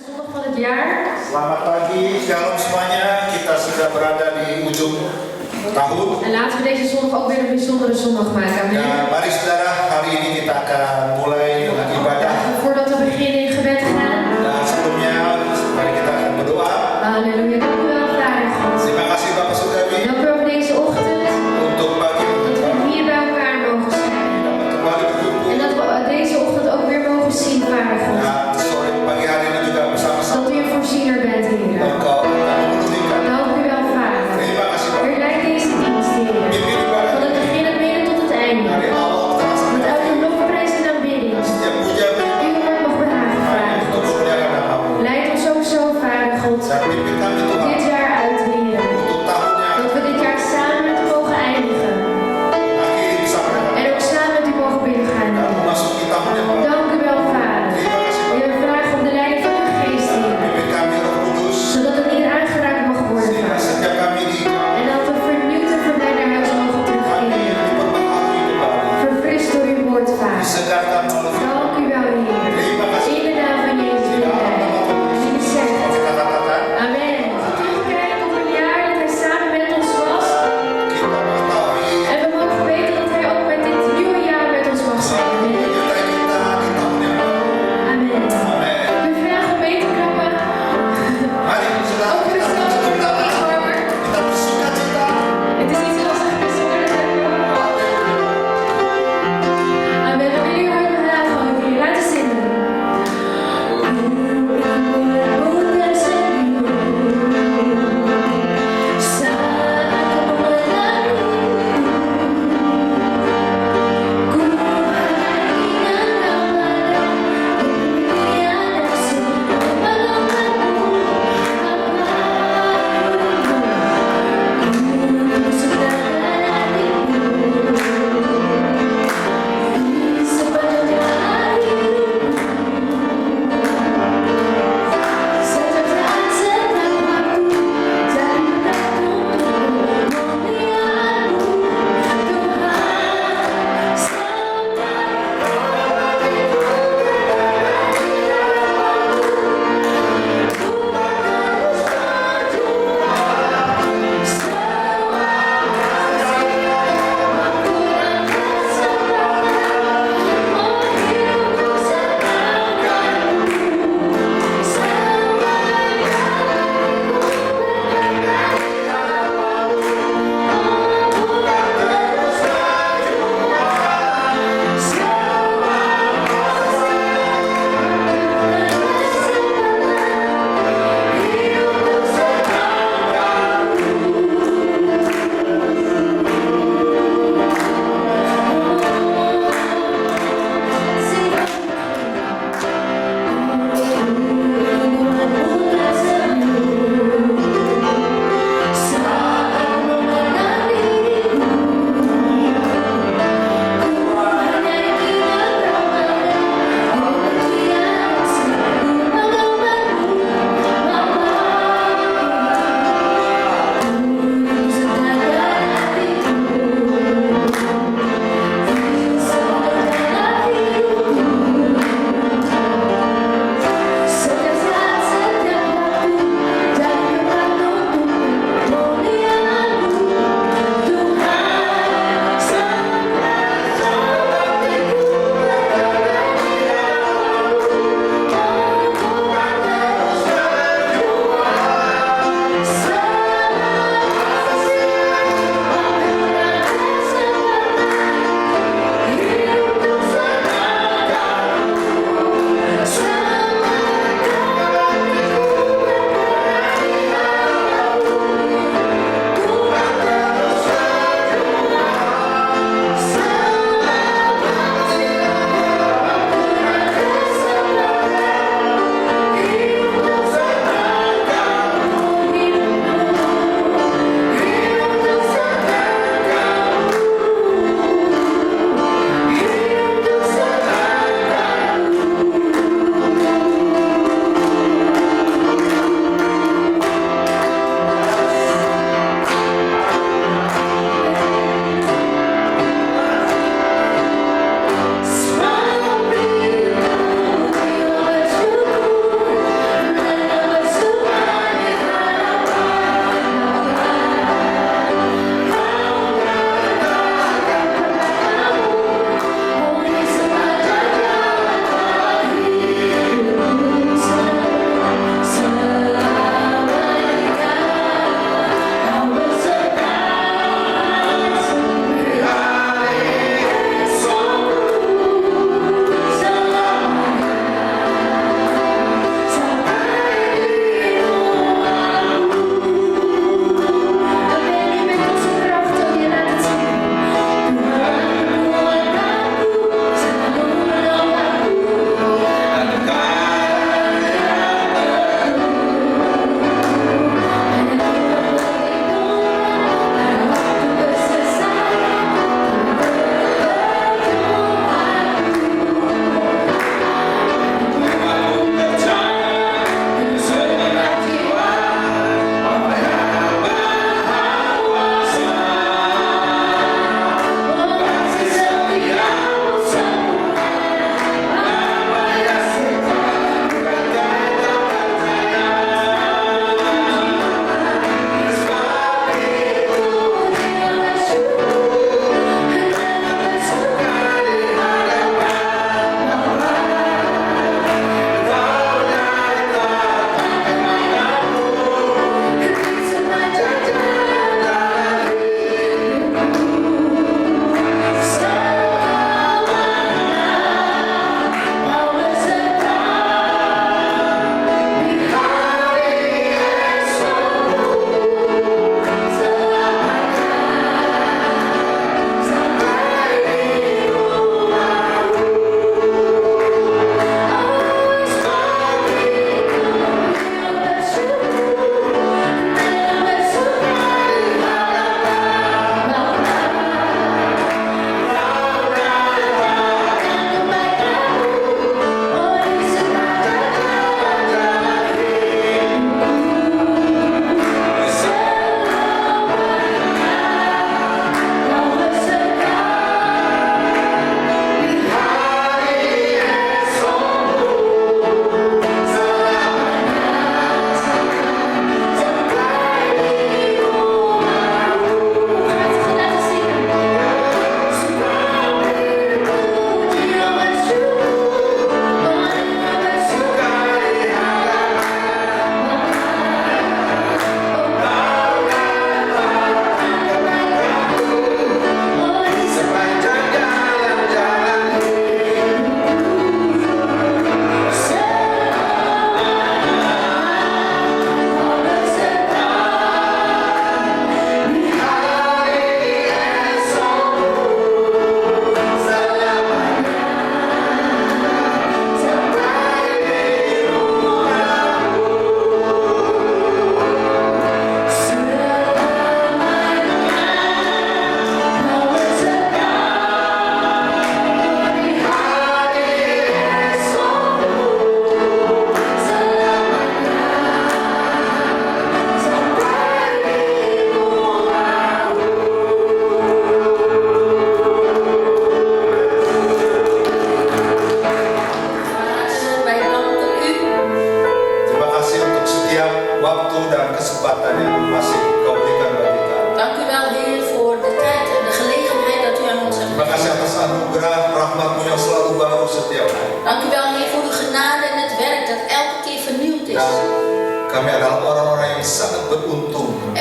Zondag van het jaar. Selamat pagi, shalom semuanya. Kita sudah berada di ujung tahun. En laten we deze zondag ook weer een bijzondere zondag maken. Amen. Dan mari saudara, hari ini kita akan mulai dengan ibadah. Voordat we beginnen in gebed gaan. Dan sebelumnya, mari kita akan berdoa. Halleluja. Dank u wel, Vader God. Terima kasih Bapak Saudari Dank u wel voor deze ochtend. untuk pagi Dat we hier bij elkaar mogen zijn. dapat kembali berkumpul. En dat we deze ochtend ook weer mogen zien, Vader God. Dan sore pagi hari ini juga bersama-sama Dat u een voorziener bent, Heer. Engkau akan memenuhikan. Dank u wel, Vader. Terima kasih Bapak. U leidt deze dienst, Heer. Pimpin ibadah Van het begin het midden tot het einde. dari awal kita Met sampai elke akhir. lofprijs en aanbidding. Setiap puja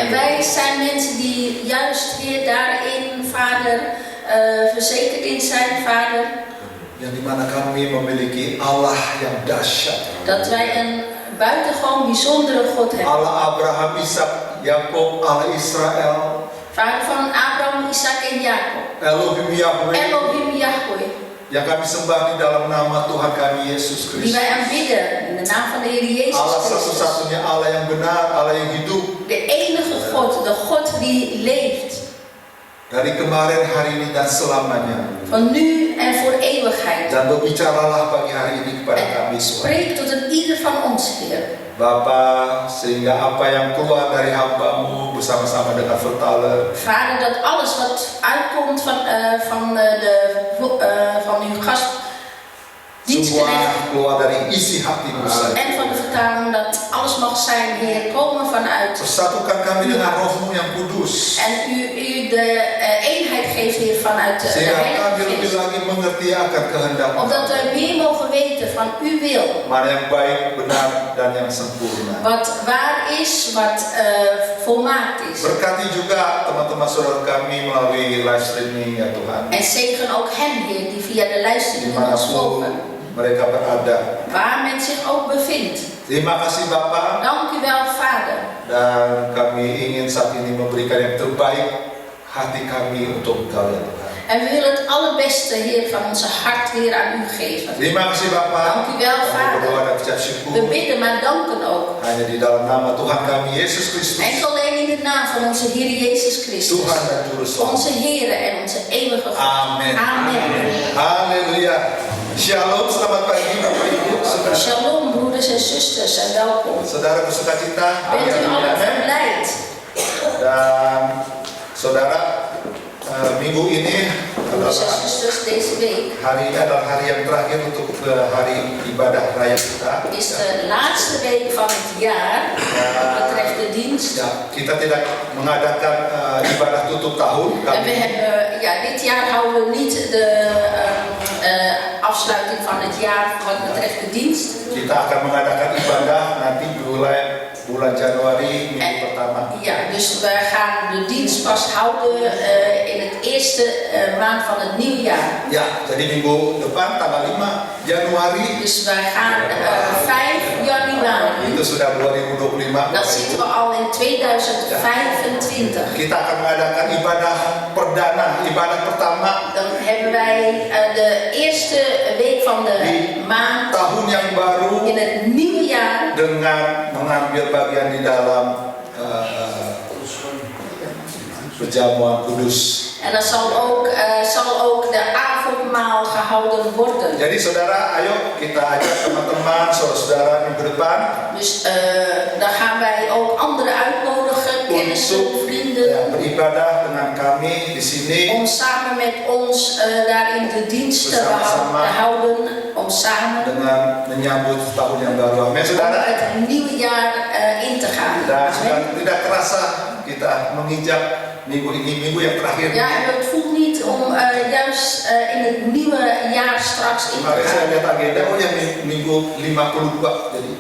En wij zijn mensen die juist weer daarin, Vader, verzekerd in zijn, Vader. Yang dimana kami memiliki Allah yang dahsyat. Dat wij een buitengewoon bijzondere God hebben. Allah Abraham, Ishak, Yakub, Allah Israel. Vader van Abraham, Isaac en Jacob. Elohim Yahweh. Elohim Yahweh. Yang kami sembah di dalam nama Tuhan kami Yesus Die Kristus. wij aanbidden in de naam van de Heer Jezus Allah Christus. satu-satunya Allah yang benar, Allah yang hidup. De enige God, de God die leeft. Dari kemarin, hari ini, dan selamanya. Van nu en voor eeuwigheid. Dan berbicaralah pagi hari ini kepada En kami Tuhan. spreek tot een ieder van ons, Heer. Bapa, sehingga apa yang keluar dari hamba-Mu bersama-sama dengan vertaler, Vader, dat alles wat uitkomt van uw gast, semua keluar dari isi hati-Mu saja. en van de vertaling, dat alles mag zijn, Heer, komen vanuit. Persatukan kami dengan Roh-Mu yang kudus. En u de eenheid geeft, Heer, vanuit de Sehingga kami Heilige lebih Geest. lagi mengerti akan kehendak Opdat wij meer mogen weten van uw wil. mana yang baik, benar, dan yang sempurna. Wat waar is, wat volmaakt is. Berkati juga teman-teman saudara kami melalui live streaming ya Tuhan. En zegen ook hen, Heer, die via de luistering ons Dimanapun volgen. mereka berada. Waar men zich ook bevindt. Terima kasih Bapa. Dank u wel, Vader. Dan kami ingin saat ini memberikan yang terbaik hati kami untuk Engkau ya Tuhan. En we willen het allerbeste, Heer, van onze hart, Heer, aan u geven. Terima kasih Bapa. Dank u wel, Kami Vader. berdoa dan ucap syukur We bidden, maar danken ook. hanya di dalam nama Tuhan kami Yesus Kristus, Enkel alleen in de naam van onze Heer Jezus Christus. Tuhan dan Juru Selamat. Onze Heer en onze eeuwige God. Amin. Amen. Haleluya. Shalom, selamat pagi Bapak Ibu. Saudara, Shalom, broeders en zusters, en welkom. saudara bersuka cita. Bent u allen verblijd? Dan saudara, minggu ini Broeders en adalah zusters, deze week hari ini adalah hari yang terakhir untuk hari ibadah raya kita. is de laatste week van het jaar wat betreft de dienst. Ya, kita tidak mengadakan ibadah tutup tahun. En we hebben, dit jaar houden we niet de afsluiting van het jaar wat betreft de dienst. Kita akan mengadakan ibadah nanti bulan Januari minggu pertama. Ja, dus we gaan de dienst pas houden in het eerste maand van het nieuwjaar. Ya, jadi minggu depan tanggal 5 Januari Dus wij gaan 5 januari. itu sudah 2025. Dan zitten we al in 2025. Kita akan mengadakan ibadah perdana, ibadah pertama Dan hebben wij de eerste week van de maand tahun yang baru in het nieuwe jaar dengan mengambil bagian di dalam perjamuan kudus. en dan zal ook de avondmaal gehouden worden. Jadi saudara, ayo kita ajak teman-teman, saudara-saudara minggu depan Dus dan gaan wij ook anderen uitnodigen, kennissen, untuk vrienden, beribadah dengan kami di sini om samen met ons daarin de dienst te houden, om samen dengan menyambut tahun yang baru. Amin, om saudara. het nieuwe jaar in te gaan. Dan sudah Amen. tidak terasa kita menginjak minggu ini, minggu yang terakhir. Ja, en het voelt niet om juist in het nieuwe jaar straks in te Kemarin saya gaan. lihat agenda, oh ya minggu 52. Jadi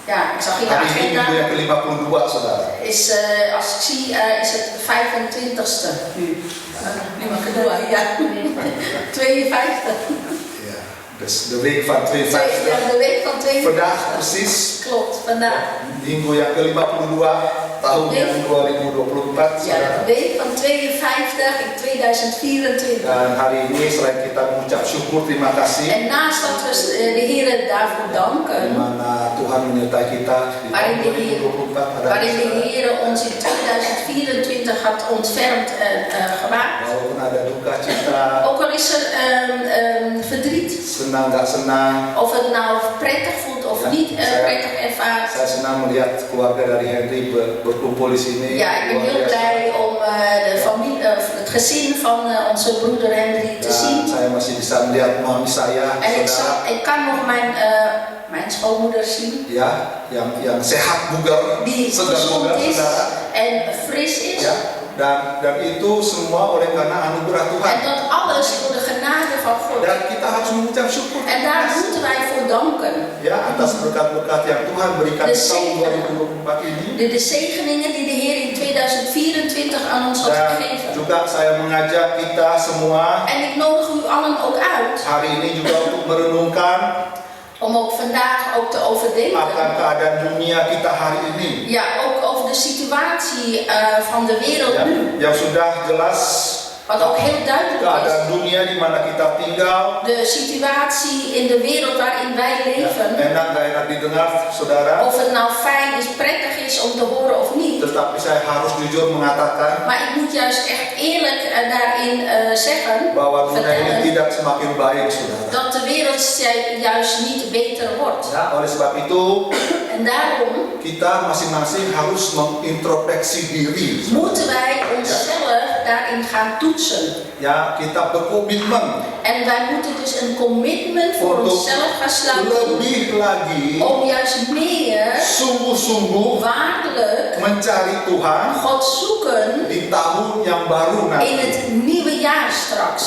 Ja, ik zag in de hari ini minggu agenda, yang ke-52, saudara. is, als ik zie, is het 25ste nu. Nummer kedua, ja. 52. Ya, dus de week van Ja, 52. de week van 52. Vandaag precies Klopt, vandaag. minggu yang ke-52 tahun yang 2024. Ja, saudara. de week van 52 in 2024. Dan hari ini selain kita mengucap syukur terima kasih En naast dat we de Heer daarvoor di danken, mana Tuhan menyertai kita di tahun waarin de Heer, 2024 ada waarin de Heer ons in 2024 had ontfermd en gemaakt. walaupun ada duka cita, Ook al is er verdriet, senang nggak senang, of het nou prettig voelt of Ja, niet saya- prettig ervaart. saya senang melihat keluarga dari Henry berkumpul di sini. Ja, ik ben Luar heel biasa. blij om de familie, het gezin van onze broeder Henry te Dan zien. saya masih bisa melihat mami saya, En saudara, ik kan nog mijn schoonmoeder zien, ya, yang sehat bugar, die segar bugar, gezond is saudara. en fris is. Ya, dan itu semua oleh karena anugerah Tuhan. En dat alles door de genade van God. Dan kita harus mengucap syukur. En daar moeten wij voor danken. Ya, atas berkat-berkat yang Tuhan berikan De di tahun zegen. 2024 ini. De zegeningen die de Heer in 24 aan ons had Dan gegeven. juga saya mengajak kita semua En ik nodig u allen ook uit hari ini juga untuk merenungkan om ook vandaag ook te overdenken. akan keadaan dunia kita hari ini. Ja, ook over de situatie van de wereld Ya, nu. yang sudah jelas Wat ook heel duidelijk is. keadaan dunia di mana kita tinggal. De situatie in de wereld waarin wij leven. Enak gak enak didengar, saudara? Of het nou fijn is, prettig is om te horen of niet. Tetapi saya harus jujur mengatakan Maar ik moet juist echt eerlijk daarin zeggen, bahwa dunia ini vertellen, tidak semakin baik, saudara. dat de wereld juist niet beter wordt. Ya, oleh sebab itu En daarom kita masing-masing harus mengintrospeksi diri. moeten wij onszelf daarin gaan toetsen. Ya, kita berkomitmen En wij moeten dus een commitment voor untuk onszelf gaan sluiten. lebih lagi Om juist meer sungguh-sungguh waarlijk mencari Tuhan God zoeken di tahun yang baru in nanti. het nieuwe jaar straks.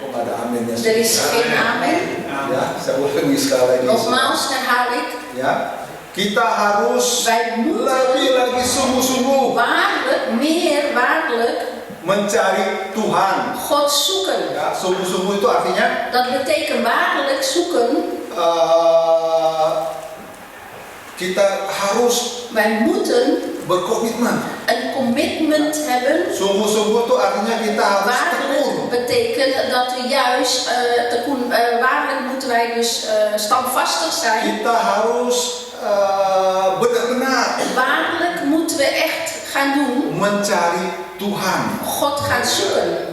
Oh, ada aminnya. Er is geen amen. Ya, saya ulangi sekali lagi. Nogmaals herhaal ik. Ya, kita harus Wij moeten lebih lagi sungguh-sungguh waarlijk, meer waarlijk mencari Tuhan. God zoeken. Ya, sungguh-sungguh itu artinya Dat betekent waarlijk zoeken. kita harus Wij moeten berkomitmen. een commitment hebben. Sungguh-sungguh itu artinya kita harus tekun. Waarlijk betekent dat we juist, waarlijk moeten wij dus standvastig zijn. Kita harus benar-benar Waarlijk moeten we echt gaan doen. mencari Tuhan. God gaan zoeken.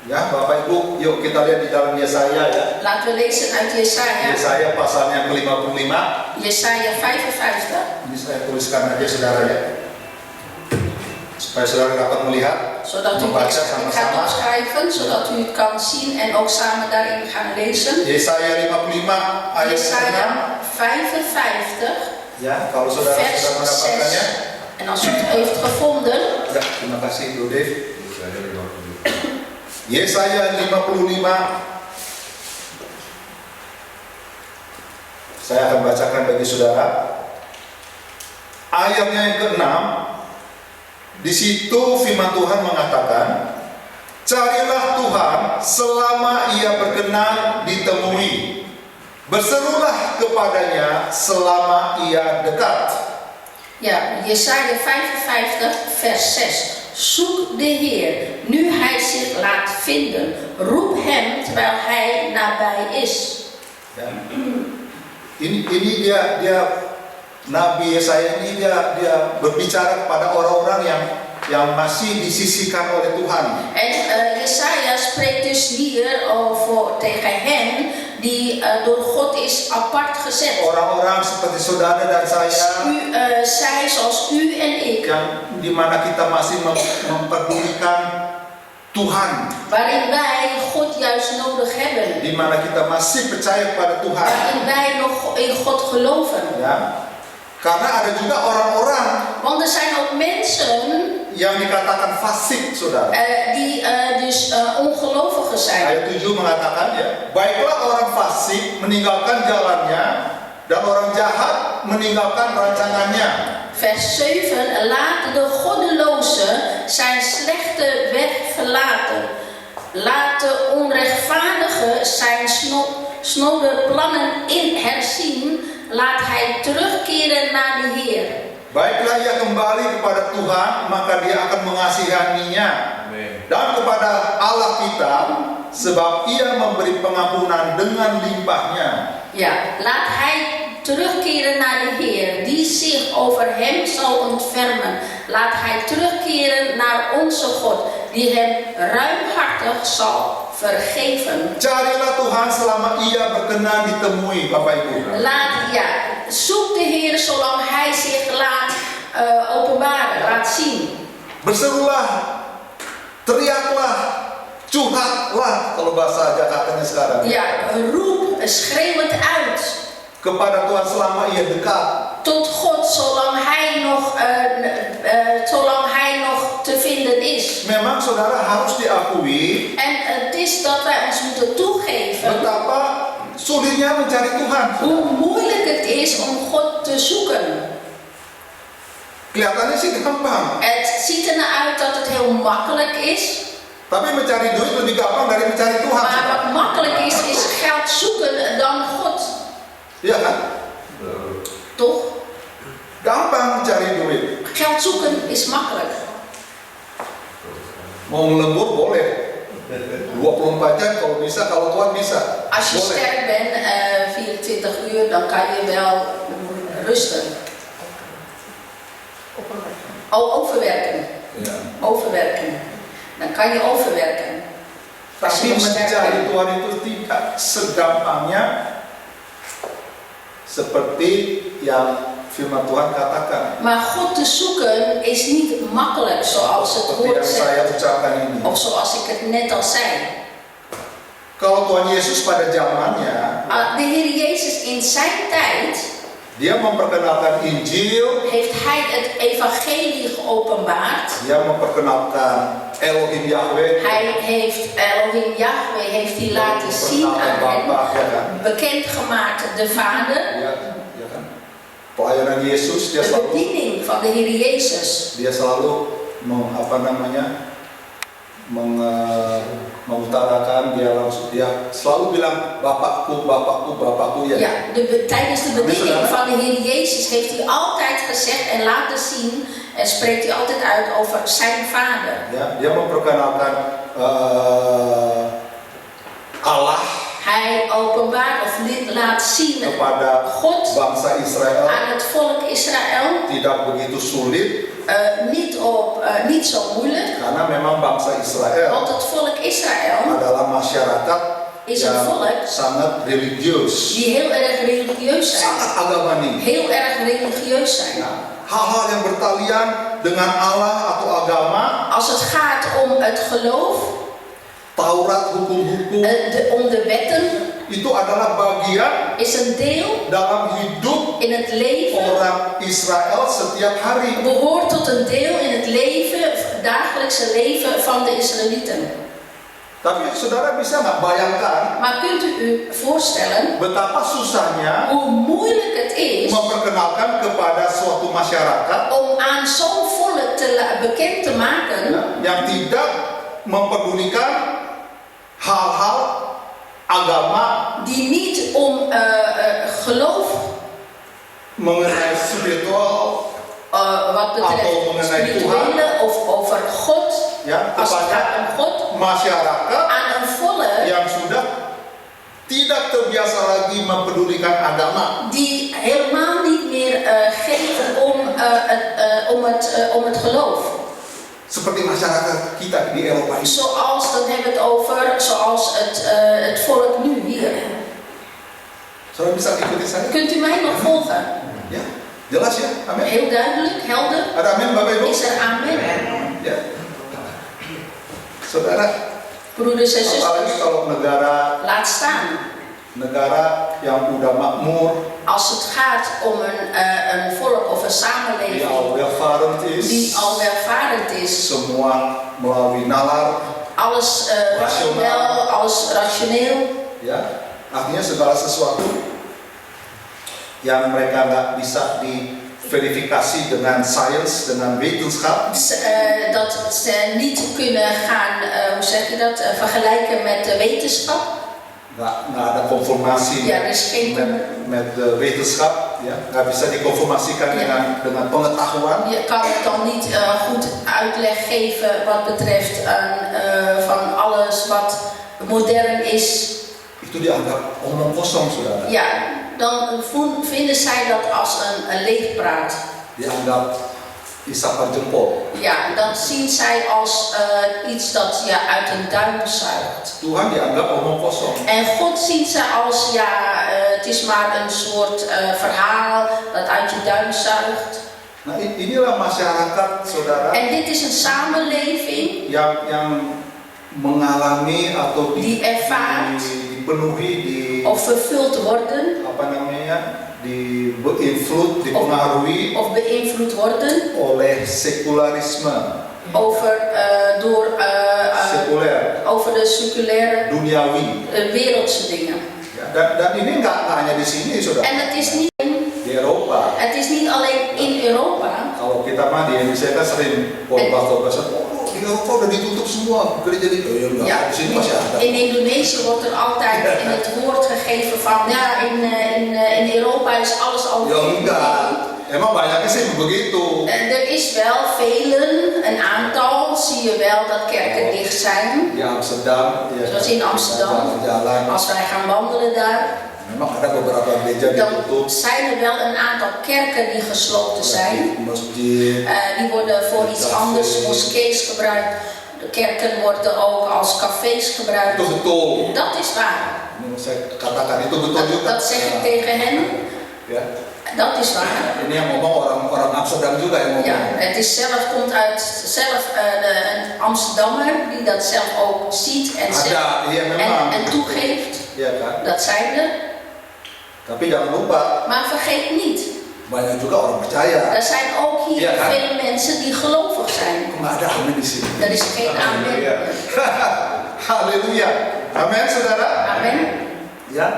Ya, Bapak Ibu, yuk kita lihat di dalam Yesaya ya. Laten we lezen uit Jesaja. Yesaya pasal yang ke-55. Jesaja 55. Ini saya tuliskan aja saudara ya. Supaya saudara dapat melihat, Zodat u membaca ik ga sama-sama. opschrijven, zodat u het kan zien en ook samen daarin gaan lezen. Yesaya 55 ayat Jesaja 6. 55, Ya, kalau saudara vers sudah mendapatkannya. 6. En als u het heeft gevonden, Ya, terima kasih Bro Dave. Yesaya 55. Saya akan bacakan bagi saudara. Ayatnya yang ke-6. Di situ firman Tuhan mengatakan, carilah Tuhan selama Ia berkenan ditemui. Berserulah kepadanya selama Ia dekat. ja, Jesaja 55, vers 6. Zoek de Heer, nu Hij zich laat vinden. Roep Hem terwijl Hij nabij is. Ya. Ini dia Nabi Yesaya ini dia berbicara kepada orang-orang yang masih disisihkan oleh Tuhan. En Jesaja spreekt dus hier over tegen hen die door God is apart gezet. Orang-orang seperti saudara dan saya Zij zoals u en ik, yang dimana kita masih memperdulikan Tuhan, waarin wij God juist nodig hebben, dimana kita masih percaya kepada Tuhan. waarin wij nog in God geloven. Ya, karena ada juga orang-orang Want er zijn ook mensen yang dikatakan fasik, saudara. die dus ongelovigen zijn. Ayat 7 mengatakan ya, baiklah orang fasik meninggalkan jalannya dan orang jahat meninggalkan rancangannya. Vers 7, laat de goddelozen zijn slechte weg verlaten. Laat de onrechtvaardige zijn snode plannen herzien. Laat hij terugkeren naar de Heer. Baiklah ia kembali kepada Tuhan, maka Dia akan mengasihaninya. Dan kepada Allah kita, sebab Ia memberi pengampunan dengan limpahnya. Ja, laat hij terugkeren naar de Heer, die zich over hem zal ontfermen. Laat hij terugkeren naar onze God, die hem ruimhartig zal vergeven. Carilah Tuhan selama Ia berkenan ditemui, Bapak Ibu. Zoek de Heer zolang hij zich laat openbaren, laat zien. Berserulah, teriaklah, curhatlah kalau bahasa Jakartanya sekarang. Ja, roep, schreeuw het uit. Kepada Tuhan selama Ia dekat. Tot God zolang hij nog te vinden is. Memang saudara harus diakui En het is dat wij ons moeten toegeven betapa sulitnya mencari Tuhan. hoe moeilijk het is om God te zoeken. Kelihatannya sih gampang. Het ziet ernaar uit dat makkelijk is. Tapi mencari duit lebih gampang dari mencari Tuhan. Maar wat makkelijk is geld zoeken dan God. Iya kan? Toch? Gampang mencari duit. Geld zoeken is makkelijk. Mau melembur boleh. 24 jam kalau bisa, kalau Tuhan bisa. Als je Boleh. sterk bent, 24 uur, dan kan je wel rusten. Oh, overwerken. Ya. Overwerken. Dan kan je overwerken. Als Tapi je nog sterk mencari bent. Tuhan itu tidak segampangnya seperti yang firman Tuhan katakan. Maar God te zoeken is niet makkelijk zoals het Seperti woord yang saya zegt. ucapkan ini. Of zoals ik het net al zei. Kalau Tuhan Yesus pada zamannya, De Heer Jezus in zijn tijd dia memperkenalkan Injil, heeft hij het evangelie geopenbaard. dia memperkenalkan Elohim Yahweh, Hij heeft Elohim Yahweh heeft hij laten zien aan hen. Bapa, ya kan? Bekendgemaakt de Vader. Ya kan? Pelayanan Yesus dia De selalu bediening van de Heer Jezus. mengutarakan, dia selalu bilang Bapakku, Bapakku, Bapakku, ya. Ja, tijdens de bediening van de Heer Jezus heeft hij altijd gezegd en laten zien en spreekt hij altijd uit over zijn Vader. Ya, dia memperkenalkan Allah Hij openbaart of laat zien kepada God bangsa Israel aan het volk Israël. tidak begitu sulit Niet zo moeilijk, karena memang bangsa Israel want het volk Israël adalah masyarakat is een volk sangat religius, die heel erg religieus zijn. sangat agamanis. Heel erg religieus zijn. Nah, hal-hal yang bertalian dengan Allah atau agama, Als het gaat om het geloof, Taurat, hukum-hukum, om de wetten, itu adalah bagian is een deel dalam hidup in het leven. orang Israel setiap hari. Behoort tot een deel in het leven, het dagelijkse leven van de Israëlieten. Tapi saudara bisa nggak bayangkan Maar kunt u voorstellen betapa susahnya hoe moeilijk het is memperkenalkan kepada suatu masyarakat om aan zo'n volk bekend te maken yang tidak mempedulikan hal-hal agama die niet om geloof mengenai spiritual wat betreft Atau mengenai spirituele of over God, ya als het gaat om kepada God, masyarakat aan een volk yang sudah tidak terbiasa lagi mempedulikan agama. die helemaal niet meer geven om het geloof. Seperti masyarakat kita di Eropa ini. Zoals, dan hebben we het over, zoals het volk nu hier. Saudara bisa ikuti saya? Kunt u mij nog volgen? Ya, jelas ya? Amin. Heel duidelijk, helder. Ada amin Bapak Ibu? Is er amen? Ya. Saudara, Broeders en apalagi zusters, kalau negara laat staan. yang udah makmur, Als het gaat om een volk of een die samenleving al welvarend is, die al welvarend is, semua melalui nalar, alles rationeel, alles rationeel, ya, artinya segala sesuatu yang mereka nggak bisa diverifikasi dengan sains, dengan wetenschap, dat ze niet kunnen gaan, hoe zeg je dat, vergelijken met de wetenschap. nggak ada konfirmasi Ja, er is geen met de wetenschap, ya, nggak bisa dikonfirmasikan Ja. dengan pengetahuan. Je kan het dan niet goed uitleg geven wat betreft van alles wat modern is. Itu dianggap omong kosong, saudara. Ja, dan vinden zij dat als een leegpraat. Dianggap isapan jempol. Ja, dan zien zij als iets dat uit een duim zuigt. Tuhan dianggap omong kosong. En God ziet ze als, het is maar een soort verhaal dat uit je duim zuigt. Nah, inilah masyarakat, saudara, En dit is een samenleving yang mengalami atau die ervaart dipenuhi of vervuld worden beïnvloed, dipengaruhi of beïnvloed worden oleh sekularisme, sekuler, over de seculaire duniawi. wereldse dingen. Ya, dan ini nggak hanya di sini, saudara. En het is niet alleen in Europa. Kalau kita mah di Indonesia kan sering khotbah-khotbah, oh di Eropa udah ditutup semua gereja di enggak, Ja, di sini masih ada. in Indonesië wordt er altijd in het woord gegeven van ja, in Europa is alles al. Ya enggak. Emang banyaknya sih begitu. Er is wel velen, een aantal zie je wel dat kerken dicht zijn. Di Amsterdam, ya. Zoals in Amsterdam. Jalan. Als wij gaan wandelen daar, Memang ada beberapa gereja dan ditutup. zijn er wel een aantal kerken die gesloten zijn. Masjid. Die worden voor iets anders, moskees gebruikt. De kerken worden ook als cafés gebruikt. Itu betul. Dat is waar. Ini saya katakan itu betul juga. Dat zeg ik tegen hen. Ya. Dat is waar. Ini yang ngomong orang Amsterdam juga yang ngomong. Ja, het is komt uit een Amsterdammer die dat zelf ook ziet en zegt Ada, iya memang. en toegeeft. Iya kan? Dat zijn er. Tapi jangan lupa, Maar vergeet niet, banyak juga orang percaya. er zijn ook hier Ja, kan? veel mensen die gelovig zijn. Nggak ada amin di sini. Er is geen amen. Haleluya. Amin, saudara. Amen. Ya.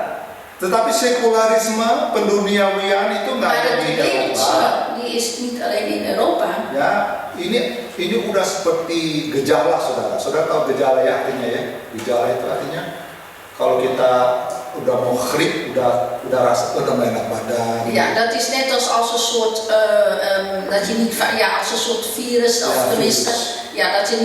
Tetapi sekularisme, penduniawian itu nggak Maar ada het di Eropa. wereldse, die is niet alleen in Europa. Ya, ini udah seperti gejala, saudara. Saudara tahu gejala ya artinya ya? Gejala itu artinya kalau kita udah mau grip, udah nggak enak badan. Ja, dat is net als een soort, dat je niet, ja, als een soort virus, of Ja, tenminste, virus. ja, dat je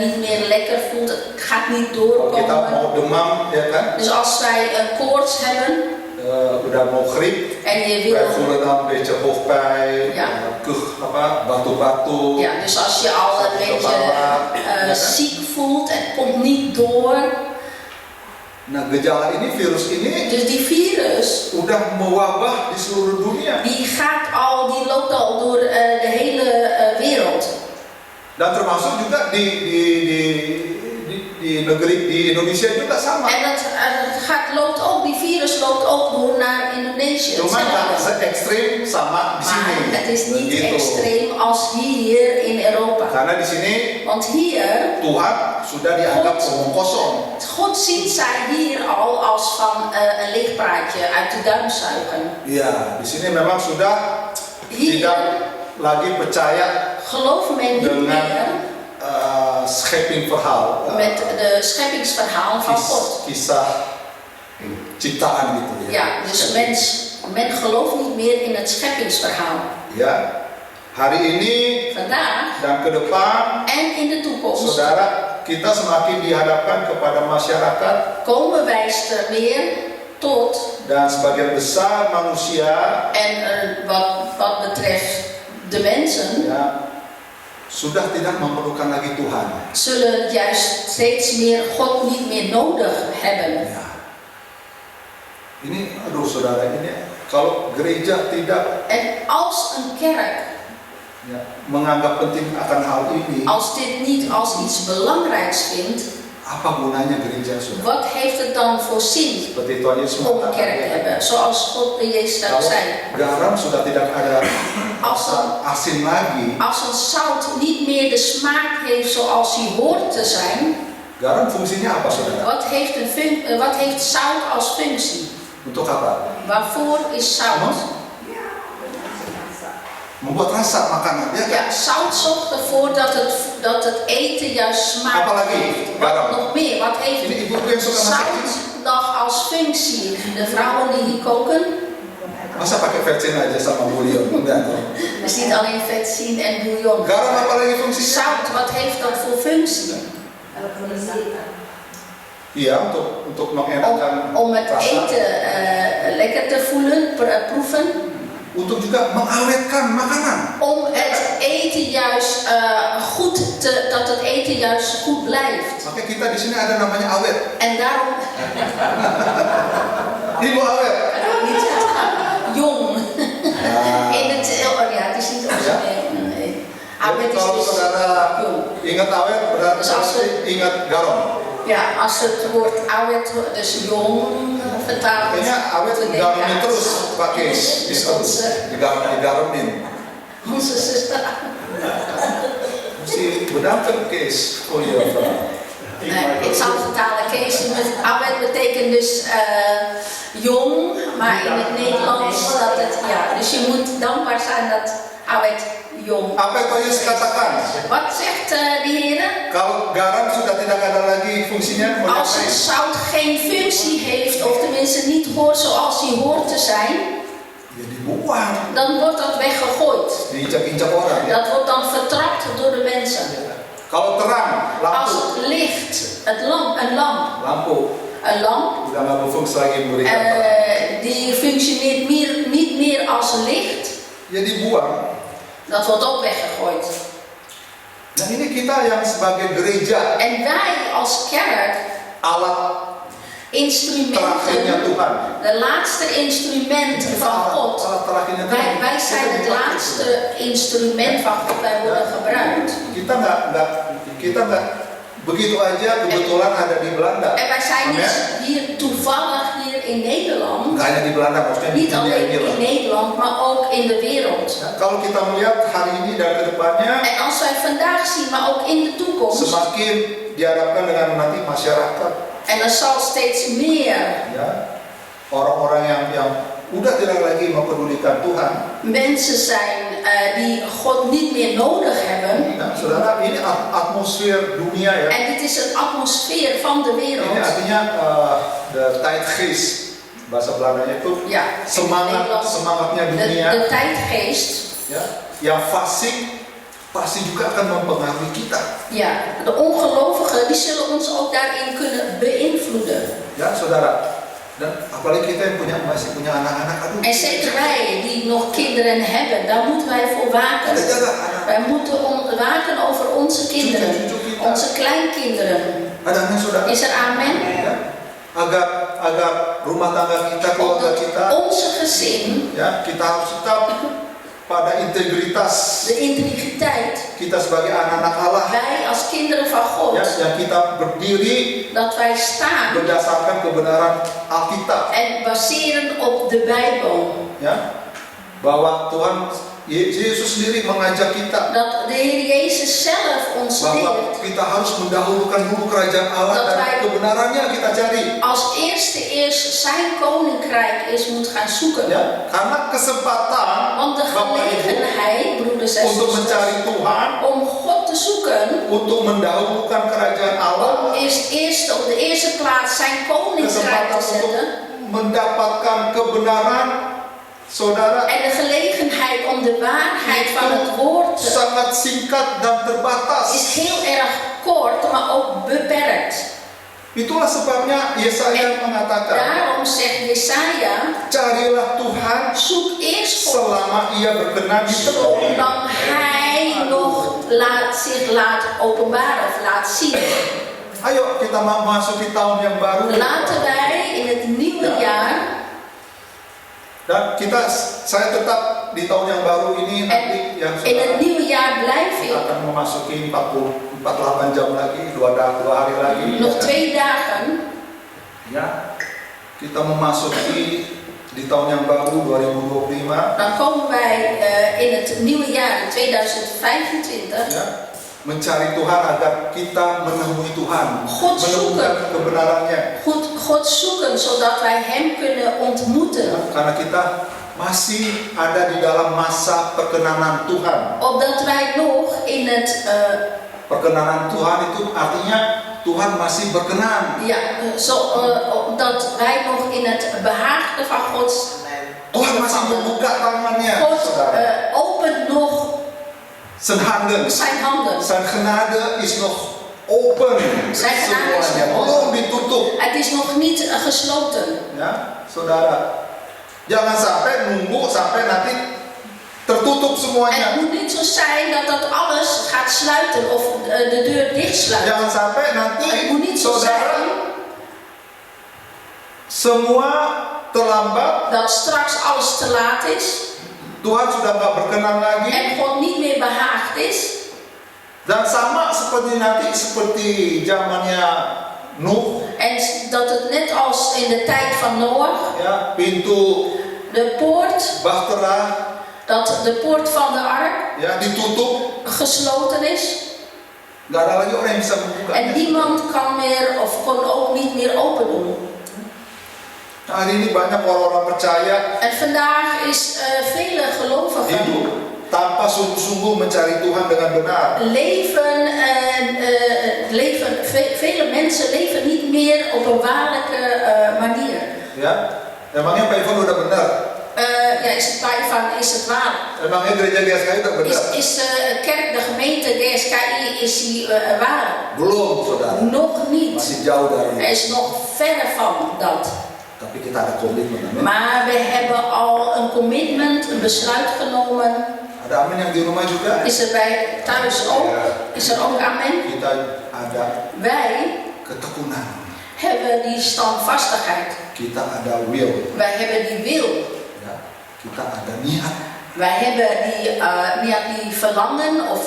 niet meer lekker voelt, het gaat niet Kalau kita doorkomen. mau demam, ya kan? Dus als wij koorts hebben Udah mau grip, en je wij wil, voelen dan een beetje hoofdpijn, Ja. batu-batu. ja, dus als je al een beetje ziek voelt en het komt niet door, Nah, gejala ini, virus ini dus die virus, udah mewabah di seluruh dunia. die loopt al door de hele wereld. Dan termasuk juga di negeri di Indonesia juga sama. En loopt ook, die virus loopt ook door naar Indonesië. Cuma nggak hetzelfde. se-ekstrim sama di sini. Maar het is niet Begitu. extreem als hier in Europa. Karena di sini Want hier, Tuhan sudah dianggap omong kosong. God ziet zij hier al als van een lichtpraatje uit de duim zuigen. Ya, di sini memang sudah Hier tidak lagi percaya gelooft men niet dengan meer scheppingverhaal, met de scheppingsverhaal van God. kisah ciptaan gitu ya. Ja, dus men gelooft niet meer in het scheppingsverhaal. Ya, hari ini Vandaag dan ke depan, en in de toekomst saudara, kita semakin dihadapkan kepada masyarakat komen wij er weer tot. dan sebagian besar manusia En wat betreft de mensen, ya, sudah tidak memerlukan lagi Tuhan. zullen juist steeds meer God niet meer nodig hebben. Ya. Ini, aduh saudara, ini kalau gereja tidak En als een kerk, ya, menganggap penting akan hal ini, als dit niet als iets belangrijks vindt, apa gunanya gereja, saudara? wat heeft het dan voor zin Seperti Tuhan Yesus om een kerk te mengatakan, hebben? Zoals God de Jezus ook kalau zei. garam sudah tidak ada Als asin lagi, een zout niet meer de smaak heeft zoals hij hoort te zijn, garam fungsinya apa, saudara? wat heeft zout als functie? Untuk apa? Waarvoor is zout? Membuat rasa makanan, ya kan? Ja, zout zorgt ervoor dat het eten juist smaak Apalagi? heeft. Garam. Nog meer, wat heeft Ini ibu-ibu yang suka masak ini, zout nog als functie? De vrouwen die hier koken, masa pakai vetsin aja sama bouillon? Enggak. is niet alleen vet zien en bouillon. Garam apa lagi fungsinya? Zout, wat heeft dat voor functie? Iya, untuk mengenakan Om het rasa, eten lekker te voelen, proeven. untuk juga mengawetkan makanan. Om het eten juist dat het eten juist goed blijft. Makanya kita di sini ada namanya awet. En daarom, Ibu awet. niet jong. Nah, In het, het is niet origineel. Nee. Awet jadi is kalau dus saudara jong. ingat awet berarti Dus als we- ingat garam. Ja, als het woord awet, dus jong vertaald Makanya awet dan denk je digaramin aan terus zout. pakai Dus gitu. onze Digaramin. zuster. Mesti bedanken Kees voor je vraag. Ik zal het vertalen. Kees, awet betekent dus jong, maar in het Nederlands dat het, ja, dus je moet dankbaar zijn dat awet jong. Apa yang Yesus katakan? Wat zegt de Heer? Kalau garam sudah tidak ada lagi fungsinya, mau Als het diapain? zout geen functie heeft, of tenminste niet hoort zoals hij hoort te zijn, Ya dibuang, dan wordt dat weggegooid. diinjak-injak orang ya. Dat wordt dan vertrapt door de mensen. Kalau terang, Als lampu, het licht, een lamp, udah nggak berfungsi lagi memberikan terang. die functioneert niet meer als licht, Ya dibuang. dat wordt ook weggegooid. Nah ini kita yang sebagai gereja, En wij als kerk, alat terakhirnya instrumenten, Tuhan. de laatste instrumenten Kita van God. alat terakhirnya Tuhan. Wij zijn het laatste instrument van God, wij worden gebruikt. Kita nggak begitu aja kebetulan ada di Belanda. En wij zijn Amen. niet hier toevallig hier in Nederland, Nggak hanya di Belanda, maksudnya di niet dunia alleen ini lah. in Nederland, maar ook in de wereld. Nah, kalau kita melihat hari ini dan kedepannya, En als wij vandaag zien, maar ook in de toekomst, semakin dihadapkan dengan nanti masyarakat, en er zal steeds meer ya orang-orang yang udah tidak lagi mempedulikan Tuhan. mensen zijn die God niet meer nodig hebben. Nah, saudara, ini atmosfer dunia ya. En dit is een atmosfeer van de Ini wereld. artinya de tijdgeest, bahasa Belandanya itu Ja, semangatnya dunia, de tijdgeest. ya, yang fasik pasti juga akan mempengaruhi kita. Ja, de ongelovigen die zullen ons ook daarin kunnen beïnvloeden. Ya, saudara. Dan apalagi kita yang masih punya anak-anak, aduh. En zeker wij die nog kinderen hebben, daar moeten wij voor waken. Kita jaga anak. Wij moeten waken over onze kinderen, onze kleinkinderen. Kadang-kadang saudara, Is er amen? ya, agar rumah tangga kita, keluarga kita, Omdat onze gezin, ya, kita harus tetap pada integritas de integriteit, kita sebagai anak-anak Allah, wij als kinderen van God, ya, yang kita berdiri dat wij staan berdasarkan kebenaran Alkitab, en baseren op de Bijbel. ya, bahwa Tuhan Yesus sendiri mengajak kita Dat de Heer Jezus zelf ons bahwa leert kita harus mendahulukan dulu kerajaan Allah Dat dan wij- kebenarannya kita cari, als eerst zijn koninkrijk is moet gaan zoeken. ya, karena kesempatan Want de Bapak Ibu gelegenheid, broeders en untuk mencari zusters, Tuhan, om God te zoeken, untuk mendahulukan kerajaan Allah, om eerst op de eerste plaats zijn koninkrijk kesempatan te untuk zetten, mendapatkan kebenaran, saudara, en de gelegenheid om de waarheid van het woord te sangat singkat dan terbatas. is heel erg kort, maar ook beperkt. Itulah sebabnya Yesaya mengatakan, Daarom zegt Jesaja, carilah Tuhan zoek eerst God, selama Ia berkenan ditemui. zodat Hij nog zich laat openbaren of laat zien. Ayo kita memasuki tahun yang baru. Laten wij in het nieuwe jaar, Dan saya tetap di tahun yang baru ini nanti yang in het saudara nieuwe jaar blijf ik akan memasuki 48 jam lagi, 2 hari lagi. nog 2 dagen. Ya, kita memasuki di tahun yang baru 2025. Dan komen wij in het nieuwe jaar in 2025 Ya, mencari Tuhan agar kita menemui Tuhan, God menemukan zoeken. kebenarannya. God zoeken, zodat wij Hem kunnen ontmoeten. Karena kita masih ada di dalam masa perkenanan Tuhan. Opdat wij nog in het, Perkenanan Tuhan itu artinya Tuhan masih berkenan. opdat wij nog in het behaagde van God, Tuhan masih membuka tangannya, God saudara. opent nog Zijn handen, zijn handen. zijn genade is nog open. Zijn genade is Semuanya nog belum open. ditutup. Het is nog niet gesloten. Ya, saudara. Jangan sampai nunggu sampai nanti tertutup En semuanya. het moet niet zo zijn dat alles gaat sluiten of de deur dichtsluit. Jangan sampai nanti Het moet niet zo saudara zijn semua terlambat. dat straks alles te laat is Tuhan sudah nggak berkenan lagi. en God niet meer behaagd is. Dan sama seperti zamannya Nuh, En dat het net als in de tijd van Noach, ya, pintu de poort, bahtera dat de poort van de ark ya ditutup, gesloten is. nggak ada lagi orang yang bisa En membukanya. niemand kan meer of kon ook niet meer open doen. Nah, hari ini banyak orang-orang percaya En vandaag is vele gelovigen hidup tanpa sungguh-sungguh mencari Tuhan dengan benar. leven vele mensen leven niet meer op een waarlijke manier. Ya, emangnya Pak Ivan udah benar? Ja, is het Pak Ivan, is het waar? Emangnya gereja GSKI udah benar? Is de kerk, de gemeente GSKI, is die waar? Belum, saudara. Nog niet. Masih jauh Er dari. is nog verre van dat. Tapi kita ada komitmen, amin. Maar we hebben al een commitment, een besluit genomen. Ada amin yang di rumah juga. Is er bij thuis ook? Is er ook amen? Kita ada Wij ketekunan. hebben die standvastigheid. Kita ada will. Wij hebben die wil. Ya, kita ada niat. Wij hebben die verlangen of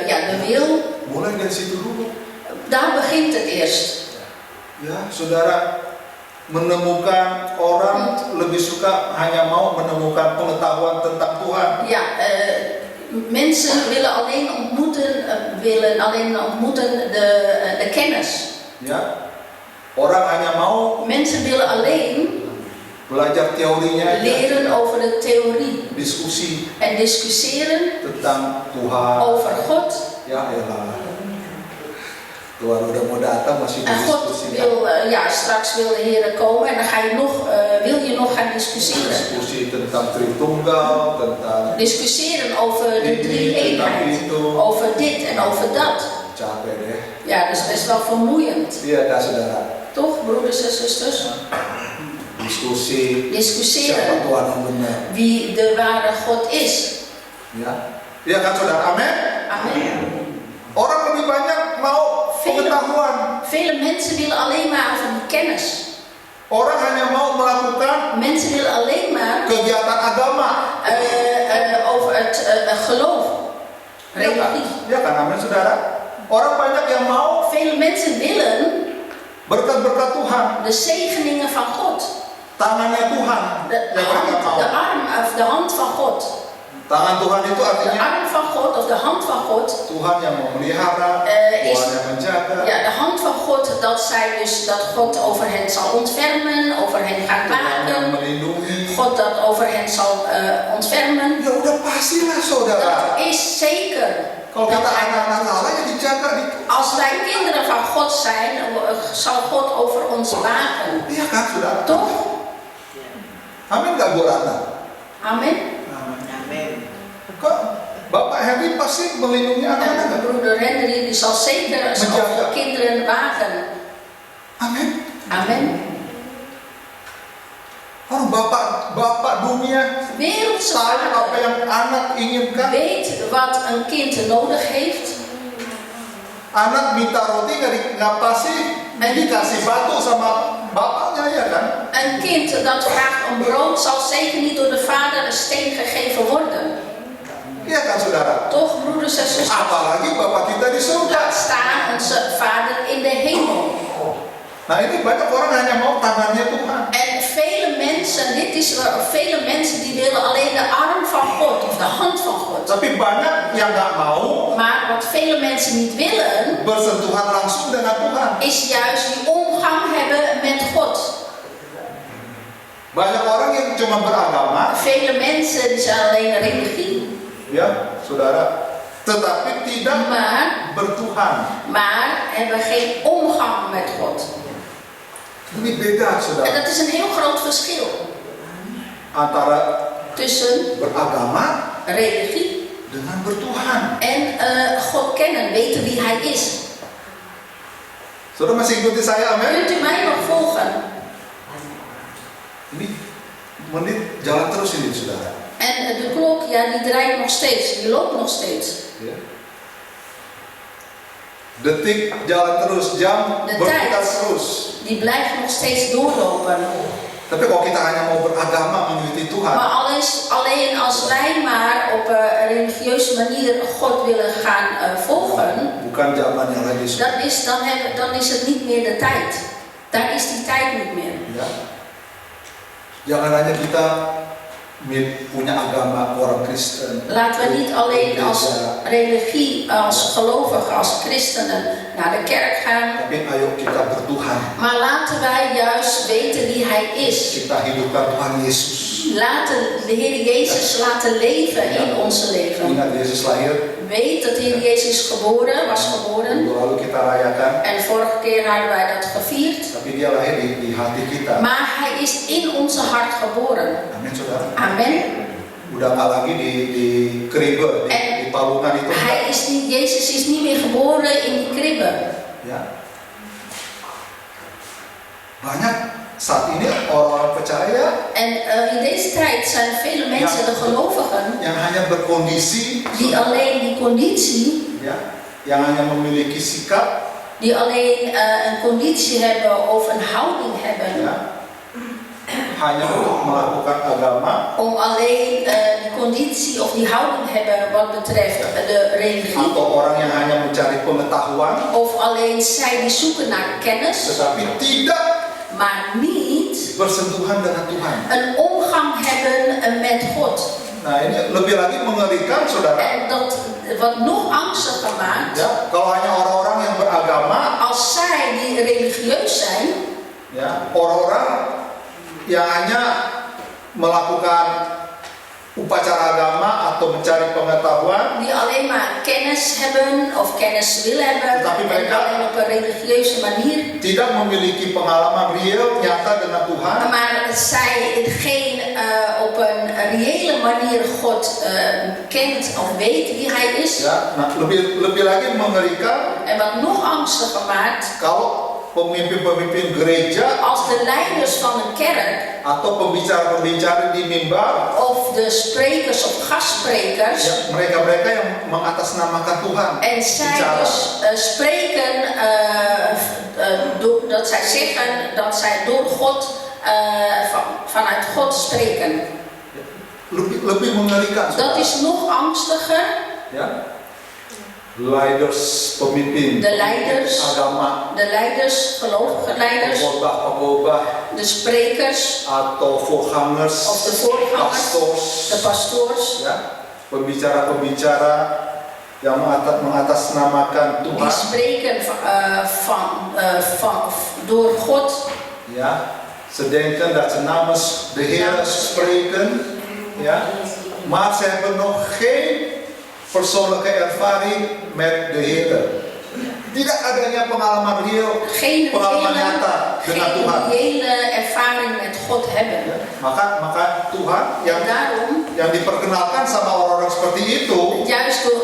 ja, de wil. Mulai dari situ dulu. Daar begint het eerst. Ya, saudara menemukan orang lebih suka hanya mau menemukan pengetahuan tentang Tuhan. Ja, mensen willen alleen ontmoeten de kennis. Ya, orang hanya mau Mensen willen alleen belajar teorinya aja. leren over de theorie Diskusi en discussiëren tentang Tuhan. over God. Ya elah, Tuhan udah mau datang masih En God berdiskusi. wil, straks wil de Heer komen en dan ga je wil je nog gaan discussiëren. Diskusi tentang Tritunggal, tentang Discussiëren over de ini, drie tentang eenheid, itu. over dit en over dat. Capek deh. Ja, dat is best wel vermoeiend. Iya dah saudara. Toch, broeders en zusters? Diskusi siapa Discussiëren Tuhan yang benar. wie de ware God is. Ya, iya kan saudara. Amin. Amen. Orang lebih banyak mau pengetahuan. Vele mensen willen alleen maar over die kennis. Orang hanya mau melakukan Mensen willen alleen maar kegiatan agama. over het geloof. Ya kan? Religie. Ya kan, amin saudara. Orang banyak yang mau Vele mensen willen berkat-berkat Tuhan, de zegeningen van God. tangannya Tuhan. De Yang mereka mau. arm of de hand van God. Tangan Tuhan itu De artinya arm van God of de hand van God. Tuhan yang memelihara, Is- Tuhan yang menjaga. Ja, de hand van God, dat zij dus dat God over hen zal ontfermen, over hen gaat Tuhan yang waken. melindungi. God dat over hen zal ontfermen. Ya udah pastilah saudara. Dat is zeker. Kalau Dat kita hij- anak-anak Allah ya dijaga. Als wij kinderen van God zijn, zal God over ons waken. Iya kan saudara? Toch? Amin nggak Bu Ratna? Amen. Kok Bapak Henry pasti melindungi anak-anak En nggak? broeder Henry die zal zeker over kinderen waken. Amin. Amen. Orang Bapak dunia Wereldse tahu apa vader yang anak inginkan. weet wat een kind nodig heeft. Anak minta roti nggak pasti dikasih batu sama bapaknya ya kan? Een kind dat vraagt om brood zal zeker niet door de vader een steen gegeven worden. Iya kan saudara? Toch, broeders en zusters? Apalagi Bapak kita di surga. Laat staan onze vader in de hemel. Nah ini banyak orang hanya mau tangannya Tuhan. En vele mensen die willen alleen de arm van God of de hand van God. Tapi banyak yang nggak mau Maar wat vele mensen niet willen, bersentuhan langsung dengan Tuhan. is juist die omgang hebben met God. Banyak orang yang cuma beragama, Vele mensen die zijn alleen religie, ya saudara, tetapi tidak bertuhan. maar hebben geen omgang met God. Ini beda En saudara dat is een heel groot verschil antara tussen beragama religie dengan bertuhan. en God kennen, weten wie Hij is. Saudara masih ikuti saya, amin? Kunt u mij nog volgen? Ini menit jalan terus ini saudara. En de klok, ja, die draait nog steeds, die loopt nog steeds. Ya. Detik jalan terus, jam De berputar tijd. terus. Die blijft nog steeds doorlopen. Tapi kalau kita hanya mau beragama mengikuti Tuhan, Maar alleen als wij maar op een religieuze manier God willen gaan volgen, bukan zamannya lagi saudara. dan is het niet meer de tijd. Daar is die tijd niet meer. Ya. Jangan hanya kita punya agama orang Kristen. Laten we niet alleen als gereja, religie, als gelovigen, als christenen naar de kerk gaan. tapi ayo kita bertuhan. Maar laten wij juist weten wie Hij is. Kita hidupkan Tuhan Yesus. Laten de Heer Jezus laten leven in onze leven. Ingat Yesus lahir, Weet dat de Heer Jezus was geboren. lalu kita kita rayakan. En vorige keer hadden wij dat gevierd. Tapi dia lahir di hati kita. Maar hij is in onze hart geboren. Amin, saudara. Amen. Udah nggak lagi di kribe, di palungan itu. Jezus is niet meer geboren in die kribbe. Ya. Banyak saat ini orang-orang percaya En in deze tijd zijn vele mensen, de gelovigen, yang hanya berkondisi, die alleen die conditie, ya, yang hanya memiliki sikap, die alleen een conditie hebben of een houding hebben, ya, hanya untuk melakukan agama, om alleen die conditie of die houding hebben wat betreft de religie. atau orang yang hanya mencari pengetahuan, Of alleen zij die zoeken naar kennis, tetapi tidak maar niet bersentuhan dengan Tuhan. een omgang hebben met God. Nah, ini lebih lagi mengerikan, saudara. En dat wat nog angstiger maakt, Ya, kalau hanya orang-orang yang beragama, als zij die religieus zijn, ya, orang-orang yang hanya melakukan upacara agama atau mencari pengetahuan, die alleen maar kennis hebben of kennis willen hebben Tetapi en mereka alleen op een religieuze manier, tidak memiliki pengalaman real nyata dengan Tuhan, maar zij geen op een reële manier God kent of weet wie hij is. ya. Nah, lebih lagi mengerikan En wat nog angstiger maakt, kalau pemimpin-pemimpin gereja als de leiders van een kerk atau pembicara-pembicara di mimbar, of de sprekers of gastsprekers, ya, mereka-mereka yang mengatasnamakan Tuhan, en zij bicara. dus spreken, dat zij zeggen dat zij door God, vanuit God spreken. lebih mengerikan, Dat saudara. is nog angstiger. Ya. Leiders, pemimpin, De leiders, agama, de leiders, gelovige leiders, pengkhotbah, de sprekers atau voorgangers, of de voorgangers, pastors, de pastoors, ya, pembicara-pembicara yang mengatasnamakan die Tuhan, spreken door God. ya, ze denken dat ze namens de Heer spreken, ja, maar ze hebben nog geen persoonlijke ervaring met de Heer. Tidak adanya pengalaman real, Geen pengalaman nyata dengan Tuhan. reële ervaring met God hebben. Ya, maka Tuhan En daarom, yang diperkenalkan sama orang-orang seperti itu, juist door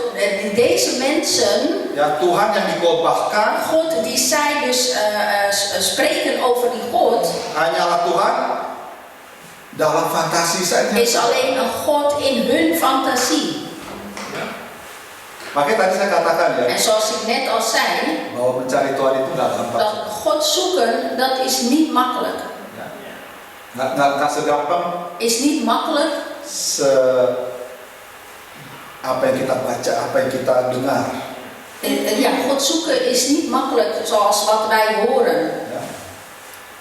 deze mensen, ya, Tuhan yang dikotbahkan God die zij dus spreken over die God, hanyalah Tuhan dalam fantasi saja. is alleen een God in hun fantasie. Makanya tadi saya katakan, ya, En zoals ik net al zei, bahwa mencari Tuhan itu nggak gampang. dat God zoeken, dat is niet makkelijk. Ya. Nggak segampang Is niet makkelijk apa yang kita baca, apa yang kita dengar. Ja, God zoeken is niet makkelijk zoals wat wij horen. Ya.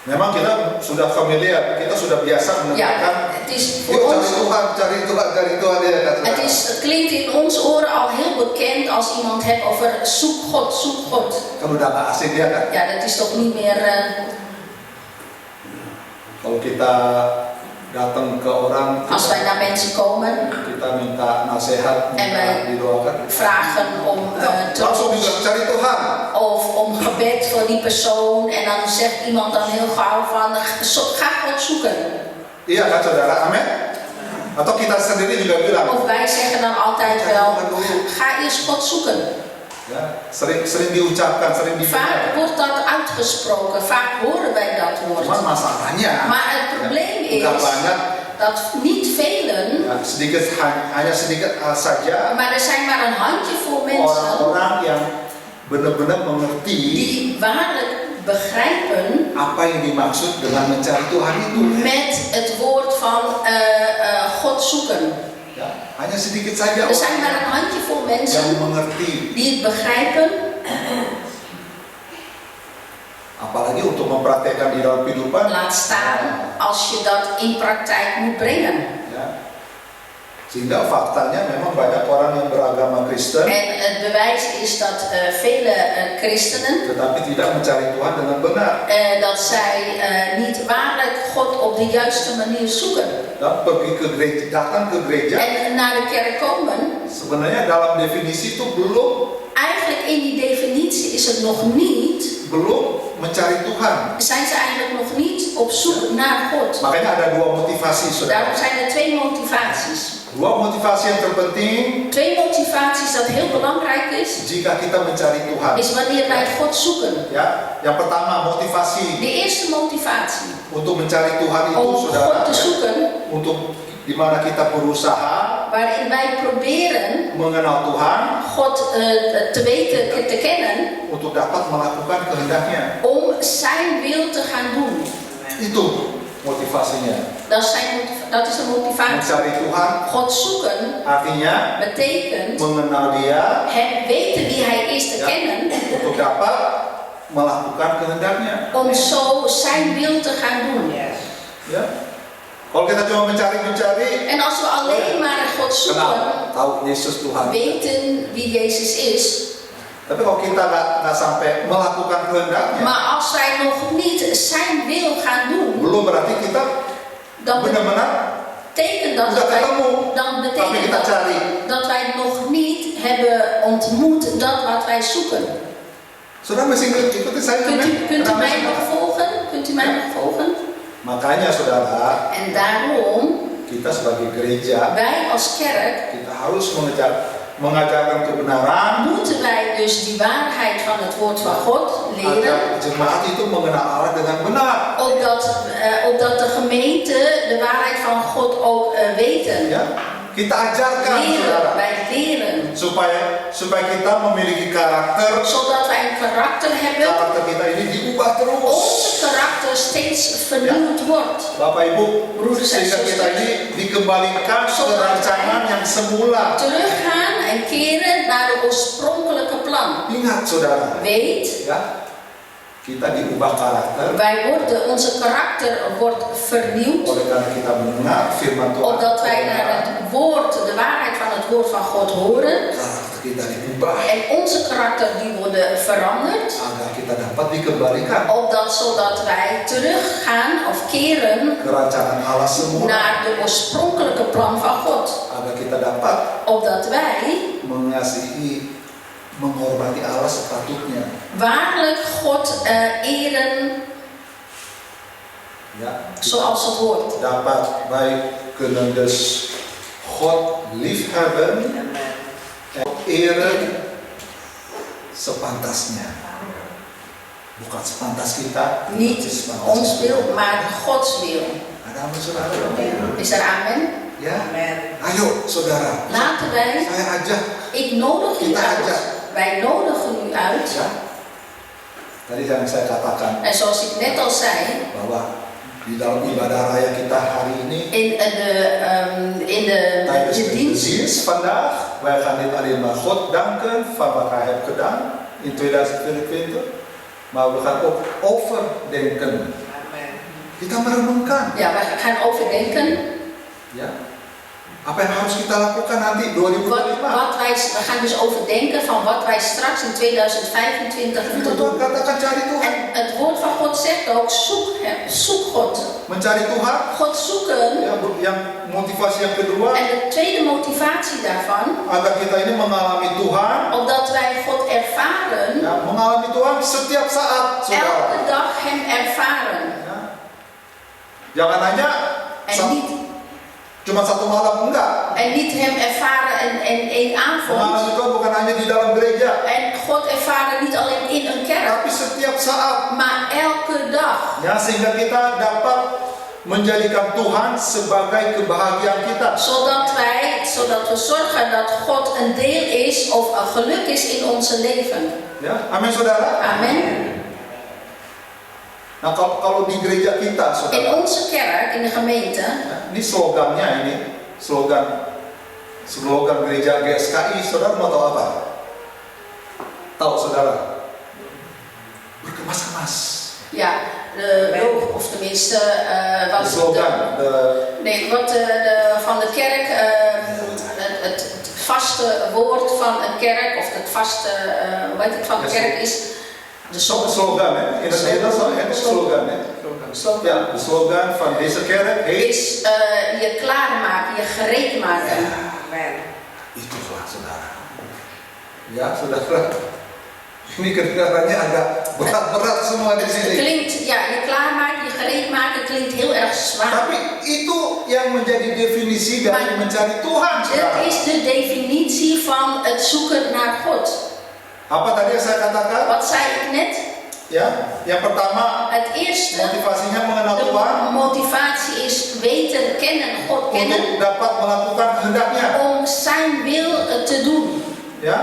Memang kita sudah familiar, kita sudah biasa Ja, mendengarkan. het is Yuk voor cari ons, Tuhan, cari Tuhan, cari Tuhan, ya kata. het klinkt in ons oren al heel bekend als iemand hebt over zoek God, zoek God. Kan udah nggak asing ya kan? Ja, dat is toch niet meer. Kalau kita datang ke orang, Als wij naar mensen komen, kita minta nasihat, En wij minta didoakan, vragen om langsung troost bilang cari Tuhan. of om gebed voor die persoon, en dan zegt iemand dan heel gauw van ga God zoeken. Iya kan saudara, amin? Atau kita sendiri juga bilang, Of wij zeggen dan altijd wel, ga eerst God zoeken. ya, sering diucapkan, sering Vaak didengar. wordt dat uitgesproken, vaak horen wij dat woord. Cuman masalahnya, Maar het probleem nggak is banyak, dat niet velen, ya, hanya sedikit saja maar er zijn maar een handjevol mensen orang-orang yang benar-benar mengerti die waarlijk begrijpen apa yang dimaksud dengan mencari Tuhan itu. met het woord van God zoeken. Ya, hanya sedikit saja Er zijn maar een handjevol yang mensen mengerti, die het begrijpen, apalagi untuk mempraktekkan di dalam kehidupan. laat staan als je dat in praktijk moet brengen. Ya. Sehingga faktanya memang banyak orang yang beragama Kristen, En het bewijs is dat vele christenen, tetapi tidak mencari Tuhan dengan benar. dat zij niet waarlijk God op de juiste manier zoeken. Dan pergi ke gereja, datang ke gereja, En naar de kerk komen, sebenarnya dalam definisi itu belum eigenlijk in die definitie mensen is het nog niet, belum mencari Tuhan. zijn ze eigenlijk nog niet op zoek naar God. Makanya ada dua motivasi, saudara. Daarom zijn er twee motivaties. Dua motivasi yang terpenting Twee motivaties dat heel belangrijk is, jika kita mencari Tuhan. is wanneer wij God zoeken. Ya, yang pertama motivasi De eerste motivatie untuk mencari Tuhan itu, om saudara, God te zoeken, untuk di mana kita berusaha waarin wij proberen mengenal Tuhan God te weten, te kennen, untuk dapat melakukan kehendaknya. om zijn wil te gaan doen. Itu motivasinya. Dat is een motivatie. Mencari Tuhan God zoeken artinya betekent mengenal Dia hem weten wie hij is te ya, kennen, untuk dapat melakukan kehendaknya. om zo zijn wil te gaan doen. Ya. Kalau kita cuma mencari, En als we alleen maar God zoeken, kenal, tahu Yesus Tuhan. weten wie Jezus is, Tapi kalau kita nggak sampai melakukan kehendaknya, maar als wij nog niet zijn wil gaan doen, belum berarti kita dan benar-benar betekent dat, udah ketemu dan apa yang betekent kita cari. dat wij nog niet hebben ontmoet dat wat wij zoeken. Saudara masih ikuti saya? Kunt u mij nog volgen? Kunt u mij nog volgen? Makanya saudara, En daarom, kita sebagai gereja, wij als kerk, kita harus mengajarkan kebenaran moeten wij dus die waarheid van het woord van God leren, agar jemaat itu mengenal Allah dengan benar. opdat de gemeente de waarheid van God ook weten. Ya, kita ajarkan saudara, Wij leren, supaya kita memiliki karakter. zodat wij een karakter hebben, Karakter kita ini diubah terus. onze karakter steeds vernieuwd wordt. Bapak Ibu, Broeders en sehingga kita zusters, ini dikembalikan ke rancangan yang semula. teruggaan en keren naar de oorspronkelijke plan. Ingat saudara, Weet, ya, kita diubah karakter onze karakter wordt vernieuwd, oleh karena kita mendengar firman Tuhan. opdat wij naar het woord, de waarheid van het woord van God horen. Karakter kita diubah En onze karakter die worden veranderd, agar kita dapat dikembalikan zodat wij teruggaan of keren ke rancangan Allah semula, naar de oorspronkelijke plan van God. agar kita dapat Opdat wij mengasihi, menghormati Allah sepatutnya. waarlijk God eren Ya, zoals het hoort. dapat wij kunnen dus God liefhebben en eren sepantasnya. Bukan sepantas kita, Niet sepantas ons kita. wil, maar Gods wil. Ada amin saudara? Is er amen? Ya, ayo saudara. Laten wij, Saya ajak. ik nodig u Kita uit, ajak. wij nodigen u uit. Ya. Tadi yang saya katakan En zoals ik net al zei, bahwa di dalam ibadah raya kita hari ini tijdens de de dienst, dienst vandaag, wij gaan niet alleen maar God danken van wat Hij heeft gedaan in 2024, maar we gaan ook overdenken. Kita merenungkan, ja, wij gaan overdenken ya, apa yang harus kita lakukan nanti 2025. we gaan dus overdenken van wat wij straks in 2025 Firman moeten Tuhan doen. katakan cari Tuhan, En het woord van God zegt ook, zoek God. mencari Tuhan. God zoeken. Ya, yang motivasi yang kedua, En de tweede motivatie daarvan, agar kita ini mengalami Tuhan, opdat wij God ervaren, ya, mengalami Tuhan setiap saat, saudara. elke dag hem ervaren. Ya. Jangan hanya En niet, cuma satu malam, enggak. en niet hem ervaren in één avond. Mengalami Tuhan bukan hanya di dalam gereja, En God ervaren niet alleen in een kerk, tapi setiap saat. maar elke dag. Ya, sehingga kita dapat menjadikan Tuhan sebagai kebahagiaan kita. Zodat we zorgen dat God een deel is of een geluk is in onze leven. Ya, amin saudara. Amen. Nah, kalau di gereja kita, In saudara, onze kerk, in de gemeente, ya, ini slogannya slogan gereja GSKI, saudara mau tahu apa? Tahu saudara? Berkemas-kemas. ja, de logo, of tenminste, De wat slogan, van de kerk, het vaste woord van een kerk, of het vaste, hoe heet het, van de kerk is de slogan, hè? In het Nederlands al, hè? Slogan, hè? Ja, de slogan van deze kerk heet... is je klaarmaken, je gereed maken. Itulah saudara. Ya saudara. Ini kedengarannya agak berat-berat semua di Het sini. klinkt, ja, je klaarmaken, je gereed maken klinkt heel erg zwaar. Tapi itu yang menjadi definisi dari mencari Tuhan. Dit Saudara. is de definitie van het zoeken naar God. Apa tadi yang saya katakan? Wat zei ik net? Ya, yang pertama Het eerste, motivasinya mengenal Tuhan de motivatie is weten, kennen, God kennen, untuk dapat melakukan kehendaknya. om zijn wil te doen. Ya,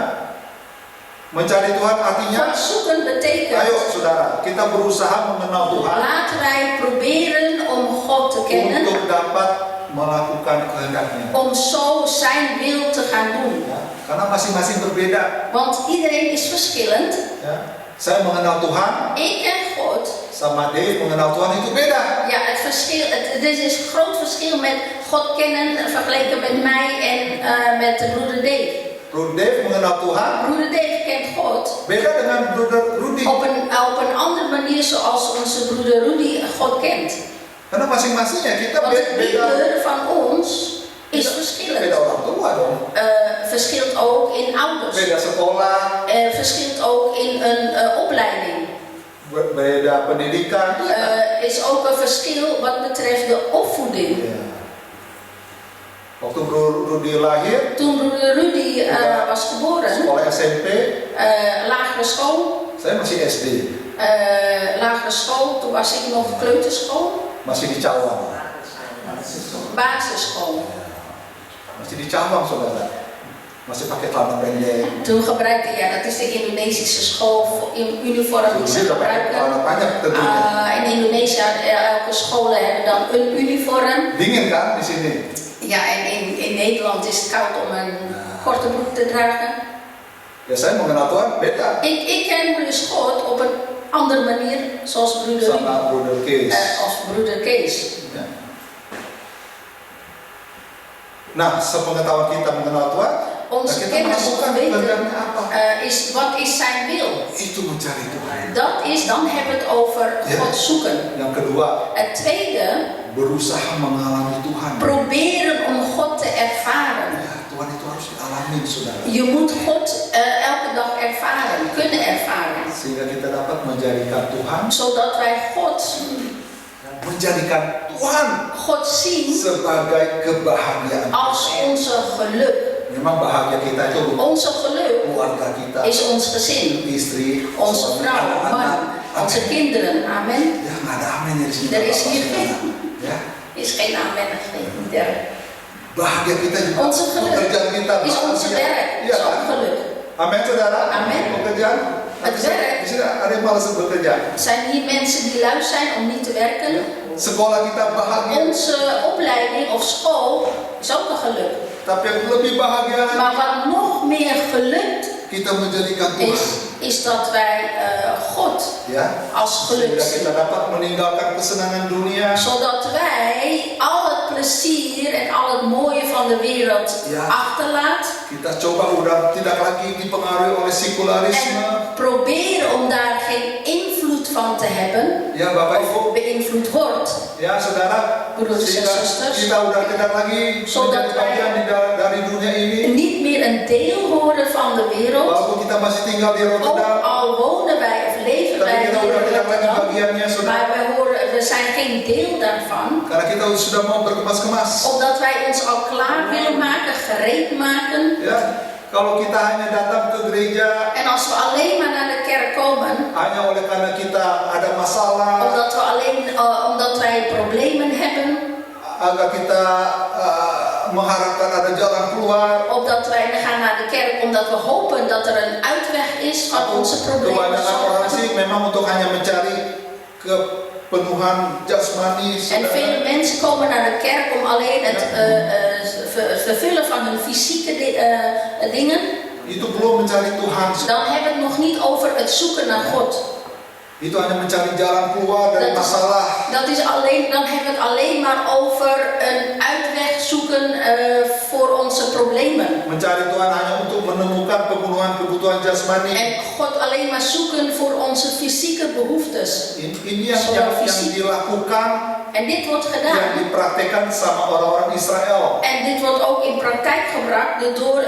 mencari Tuhan artinya, God zoeken betekent, ayo saudara, kita berusaha mengenal Tuhan laten wij proberen om God te kennen, untuk dapat melakukan kehendaknya. om zo zijn wil te gaan doen. Ya, karena masing-masing berbeda. Want iedereen is verschillend. Ya, saya mengenal Tuhan, Ik ken God. sama Dave mengenal Tuhan itu beda. Ja, er is een groot verschil met God kennen vergeleken met mij en met de broeder Dave. Broeder Dave mengenal Tuhan Broeder Dave kent God beda dengan broeder Rudy. op een andere manier zoals onze broeder Rudy God kent. Karena masing-masingnya kita Want beda, ieder van ons is beda verschillend. orang tua dong. Verschilt ook in ouders. Beda sekolah, Verschilt ook in een opleiding. beda pendidikan. Is ook een verschil wat betreft de opvoeding. Ya. Waktu Bro Rudy lahir, Toen broeder Rudy was geboren, sekolah SMP, lagere school, saya masih SD, lagere school, toen was ik nog kleuterschool, masih di Cawang. basisschool. Masih di Cawang, saudara. Masih pakai celana pendek. Toen gebruikte, ja, dat is de Indonesische school voor uniform die ze Jadi pakai celana gebruiken. panjang tentunya. In Indonesia, elke scholen hebben dan een uniform. Dingin kan di sini? Ja, en in Nederland is het koud om een korte broek te dragen. Ya saya mengenal Tuhan beda Ik ken dus God op een andere manier, zoals broeder Rudy, sama Broeder Kees. als broeder Kees. Ya. Nah, sepengetahuan kita mengenal Tuhan, Onze kita kennis melakukan of weten kehendaknya apa? wat is zijn wil. Itu mencari Tuhan. Dat is, dan hebben we het over Ja. God zoeken. Yang kedua, Het tweede, berusaha mengalami Tuhan. proberen om God te ervaren. Ya, Tuhan itu harus dialami, saudara. Je moet God elke dag ervaren, kunnen ervaren. Sehingga kita dapat menjadikan Tuhan, Zodat wij menjadikan Tuhan God zien sebagai kebahagiaan. als onze geluk. Memang bahagia kita itu Onze geluk keluarga kita, is ons gezin, istri, onze suami, vrouw, anak-anak. man, onze Amin. kinderen. Amen. Ya, nggak ada amin ya di sini. Er is Bapak, hier saudara. Ya, Is geen amen, geen derde. bahagia kita juga. Onze geluk Pekerjaan kita is onze bahagia. werk, Iya is kan? ook geluk. Amin, saudara. Amin. Pekerjaan. Het werk. Di sini ada yang malas bekerja. Zijn hier mensen die lui zijn om niet te werken? Sekolah kita bahagia. Onze opleiding of school is ook een geluk. Tapi yang lebih bahagia lagi, Maar wat nog meer gelukt kita menjadikan Tuhan. is dat wij God Ya, als geluk sehingga zien. kita dapat meninggalkan kesenangan dunia. Zodat wij al het plezier en al het mooie van de wereld Ja. achterlaat. Kita coba udah tidak lagi dipengaruhi oleh sekularisme. En proberen om daar geen invloed van te hebben. Ya, Bapak Ibu. Of beïnvloed wordt. Ya, saudara. Broeders en Sehingga zusters. kita udah tidak lagi Zodat menjadi bagian dari dunia ini. Niet meer een deel worden van de wereld. Walaupun kita masih tinggal di Ook Rotterdam, al wonen wij of leven tapi wij kita hier udah in tidak lagi Rotterdam. bagiannya, saudara. Maar we zijn geen deel daarvan. Karena kita sudah mau berkemas-kemas. Omdat wij ons al klaar willen maken, gereed maken. Ya, kalau kita hanya datang ke gereja En als we alleen maar naar de kerk komen, hanya oleh karena kita ada masalah, omdat wij problemen hebben, agar kita mengharapkan ada jalan keluar. opdat wij gaan naar de kerk omdat we hopen dat er een uitweg is van onze problemen. Kebanyakan orang sih memang untuk hanya mencari kepenuhan jasmani. En vele mensen komen naar de kerk om alleen het vervullen van hun fysieke dingen. Itu belum mencari Tuhan. Dan hebben we het nog niet over het zoeken naar God. Itu hanya mencari jalan keluar dari masalah. Dan hebben we het alleen maar over een uitweg zoeken voor onze problemen. Mencari Tuhan hanya untuk menemukan kebutuhan jasmani. En God alleen maar zoeken voor onze fysieke behoeftes. Ini yang dilakukan En dit wordt yang gedaan. dipraktekkan sama orang-orang Israel En dit wordt ook in praktijk gebracht door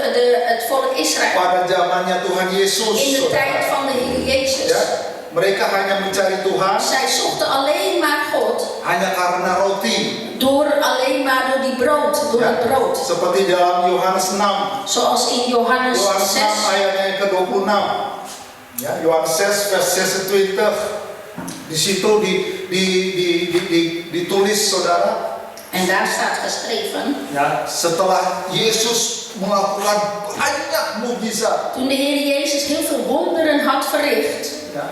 het volk Israël. pada zamannya Tuhan Yesus. In de tijd van de Heer Jezus. Ya, mereka hanya mencari Tuhan Zij zochten alleen maar God. hanya karena roti. Alleen maar door die brood. Door Ya, het brood. seperti dalam Yohanes 6. Zoals in Johannes Yohanes 6 6. ayatnya yang ke-26. Ya, Yohanes 6 vers 26. Di situ ditulis saudara. En daar staat geschreven. Ya, setelah Yesus melakukan banyak mujizat. Toen de Heer Jezus heel veel wonderen had verricht. Ya,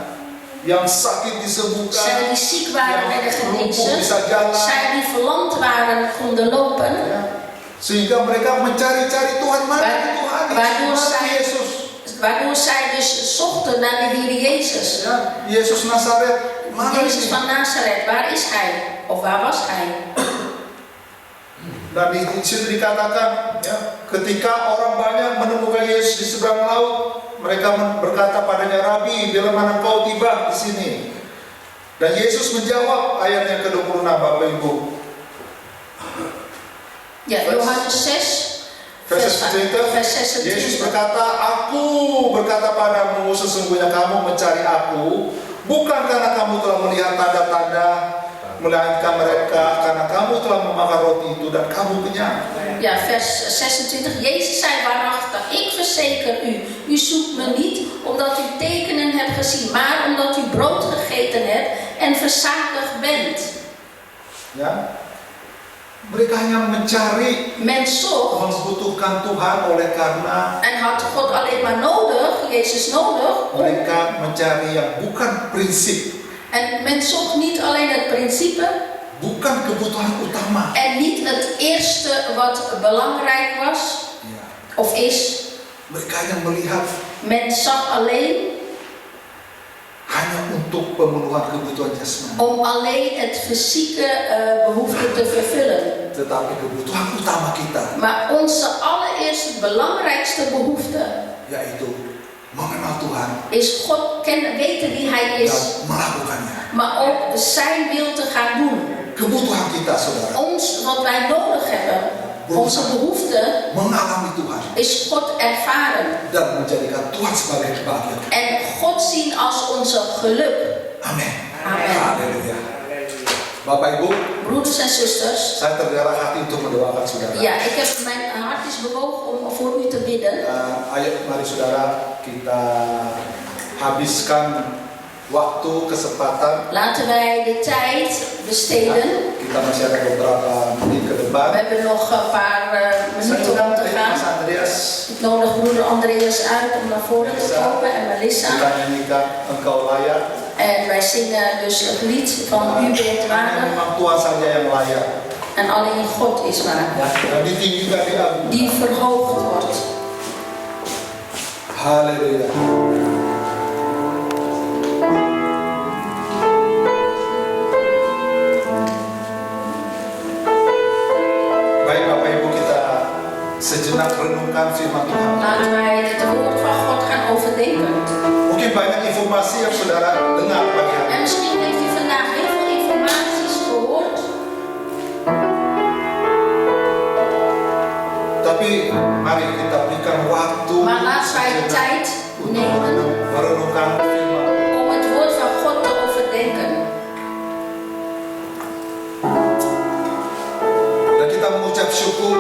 yang sakit disembuhkan, Zij die ziek waren werden lumpuh genezen. bisa jalan. Zij die verlamd waren konden lopen. Ya, sehingga mereka mencari-cari Tuhan, mana Tuhan, Waardoor mana zij, Yesus. waardoor zij dus zochten naar de Heer Jezus. Ya, Yesus Nazaret, mana Jezus ini? van Nazareth, waar is Hij? Of waar was Hij? Dan di situ dikatakan, ya, ketika orang banyak menemukan Yesus di seberang laut, mereka berkata padanya, Rabi, bila mana kau tiba di sini? Dan Yesus menjawab, ayat yang ke-26, Bapak Ibu. Ja, Johannes 6, Vers 26, vers Yesus 26. berkata, Aku berkata padamu, sesungguhnya kamu mencari aku, bukan karena kamu telah melihat tanda-tanda, melainkan mereka karena kamu telah memakan roti itu dan kamu kenyang. Ja, vers 26. Jezus zei waarachtig, ik verzeker u, u zoekt me niet omdat u tekenen hebt gezien, maar omdat u brood gegeten hebt en verzadigd bent. Ya, mereka hanya mencari, Men zocht membutuhkan Tuhan oleh karena en had God alleen maar nodig, Jezus nodig. mereka mencari yang bukan prinsip, En men zocht niet alleen het principe bukan kebutuhan utama. en niet het eerste wat belangrijk was Ya, of is. mereka hanya melihat Men zag alleen hanya untuk pemenuhan kebutuhan jasmani, om alleen het fysieke behoefte te vervullen. tetapi kebutuhan utama kita Maar onze allereerste belangrijkste behoefte yaitu mengenal Tuhan is God kennen, weten wie Hij is, dan melakukannya. maar ook Zijn wil te gaan doen. Kebutuhan kita, saudara, Wat wij nodig hebben, onze behoefte, mengalami Tuhan is God ervaren. dan menjadikan Tuhan sebagai kebahagiaan. En God zien als onze geluk. Amin. Amen. Haleluya. Bapak Ibu, Broeders en zusters, saya tergerak hati untuk mendoakan saudara. ja, mijn hart is bewogen om voor u te bidden. Ayo mari saudara kita habiskan waktu, kesempatan. Laten wij de tijd besteden. Kita masih ada beberapa menit ke We depan. hebben nog een paar Saya minuten om undang te gaan. Mas Andreas, Ik nodig broeder Andreas uit om naar voren te komen en Melissa. kita nyanyikan Engkau Layak. En wij zingen dus het lied van U bent Hanya waardig memang Tuhan saja yang layak. en alleen God is waardig. Dan ditinggikan di agung. Die verhoogd wordt. Haleluya. Baik Bapak Ibu, kita sejenak renungkan firman Tuhan. Laten wij het woord van God gaan overdenken. Mungkin banyak informasi yang saudara dengar pagi hari. En misschien heeft u vandaag heel veel informaties gehoord. Tapi mari kita berikan waktu Maar laten wij de tijd untuk nemen merenungkan firman. om het woord van God te overdenken. Dan kita mengucap syukur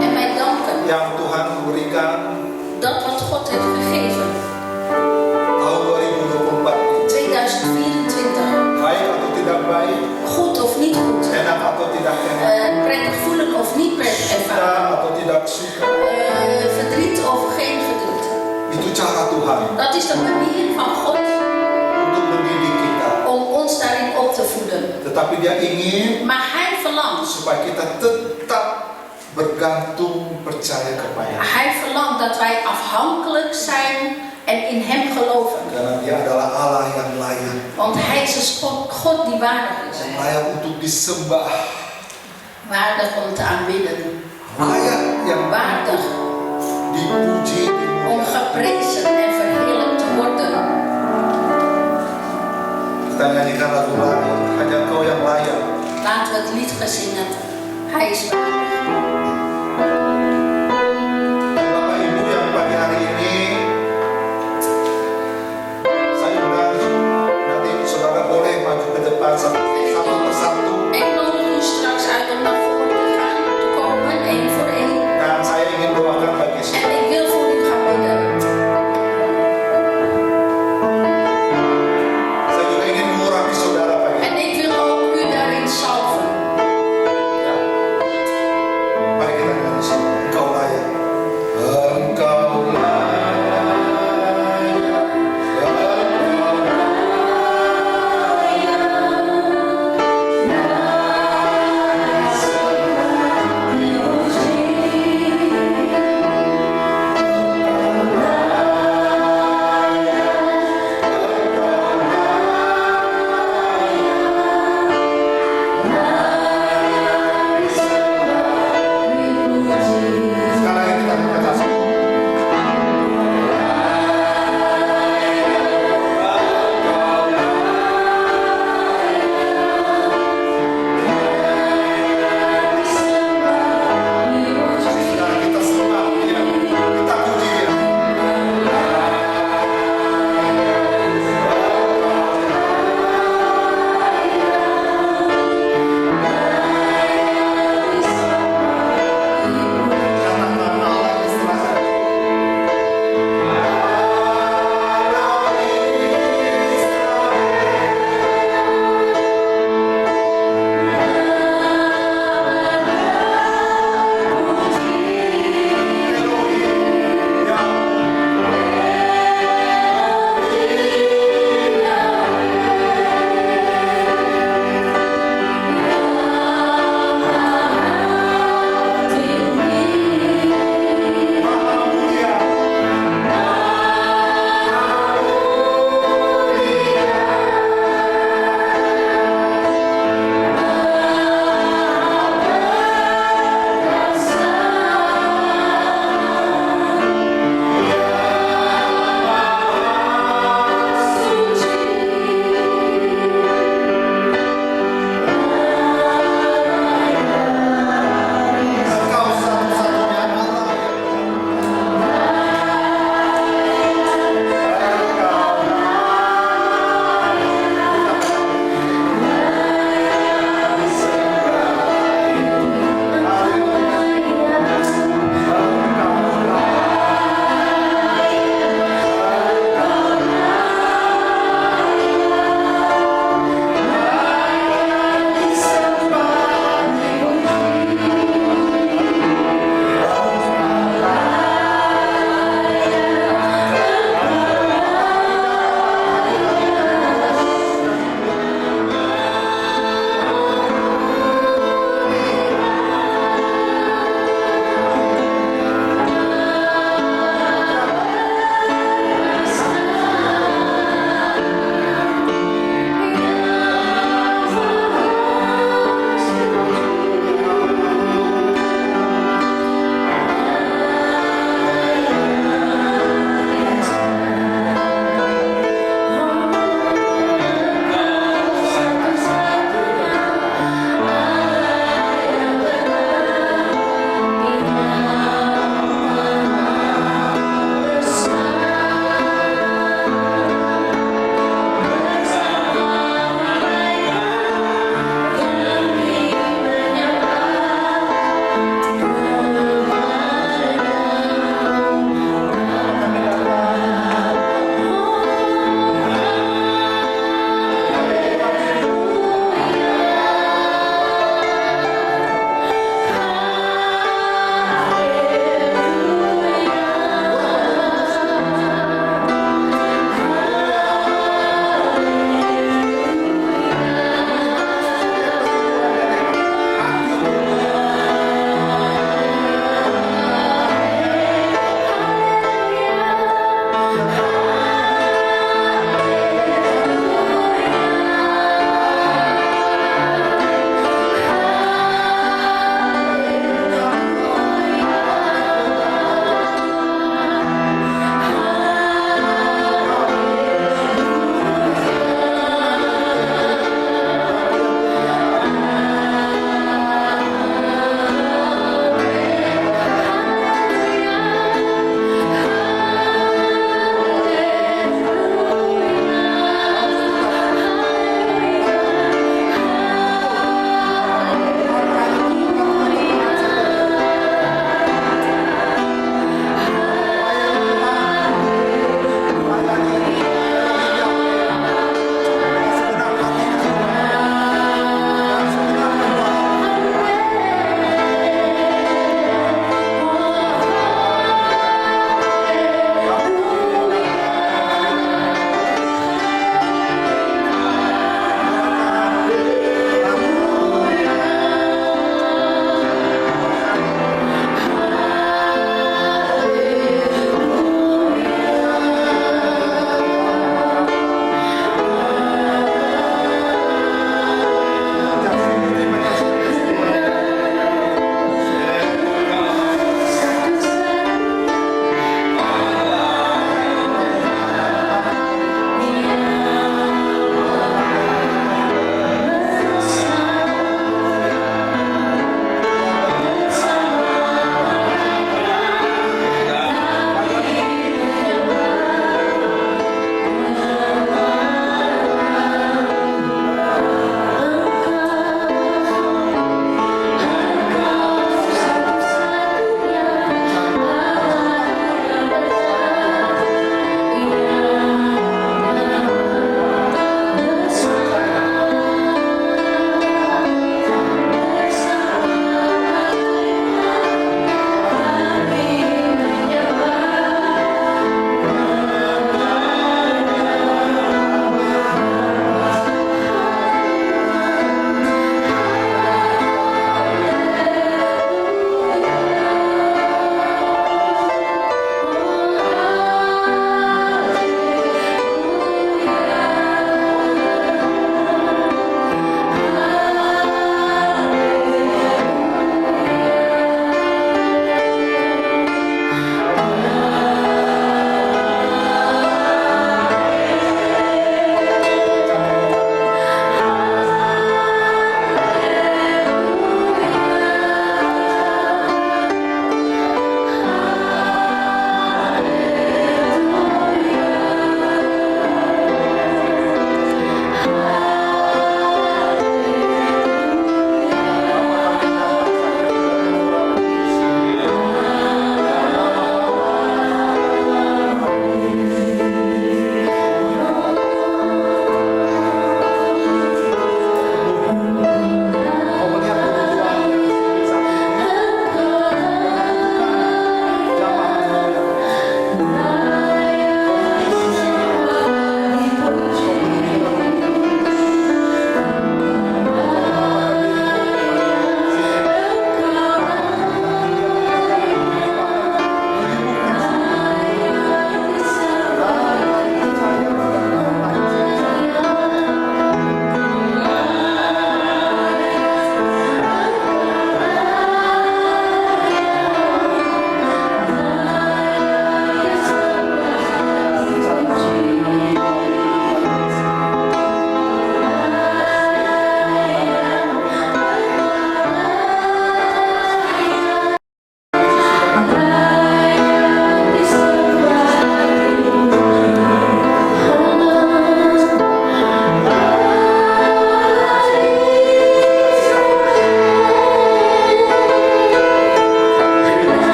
En wij danken yang Tuhan berikan dat wat God heeft gegeven. tahun 2024 ini. 2024. Baik atau tidak baik, Goed of niet goed. enak atau tidak enak, Prettig voelen of niet prettig suka ervaren. atau tidak suka, Verdriet of geen verdriet. itu cara Tuhan Dat is de manier van God untuk mendidik kita. om ons daarin op te voeden. Tetapi Dia ingin Maar Hij verlangt. supaya kita tetap bergantung percaya kepada Dia. Hij verlangt dat wij afhankelijk zijn en in Hem geloven. Karena Dia adalah Allah yang layak, Want Hij is een God die waardig is. layak untuk disembah, Waardig om te aanbidden. layak yang Waardig dipuji, om geprezen en verheerlijkt te worden. Kita nyanyikan lagu lain, hanya Engkau yang layak. Laten het lied gezingen. Hij is waardig. Bapak Ibu yang pagi hari ini, saya undang nanti saudara boleh maju ke depan satu persatu, Ik nodig u straks uit om naar voren te gaan, te komen, één voor één. dan saya ingin doakan bagi En saudara. ik wil voor u gaan bidden. Saya juga ingin mengurapi saudara pagi En ini. ik wil ook u daarin salven. Ya. Mari kita nyanyi sama.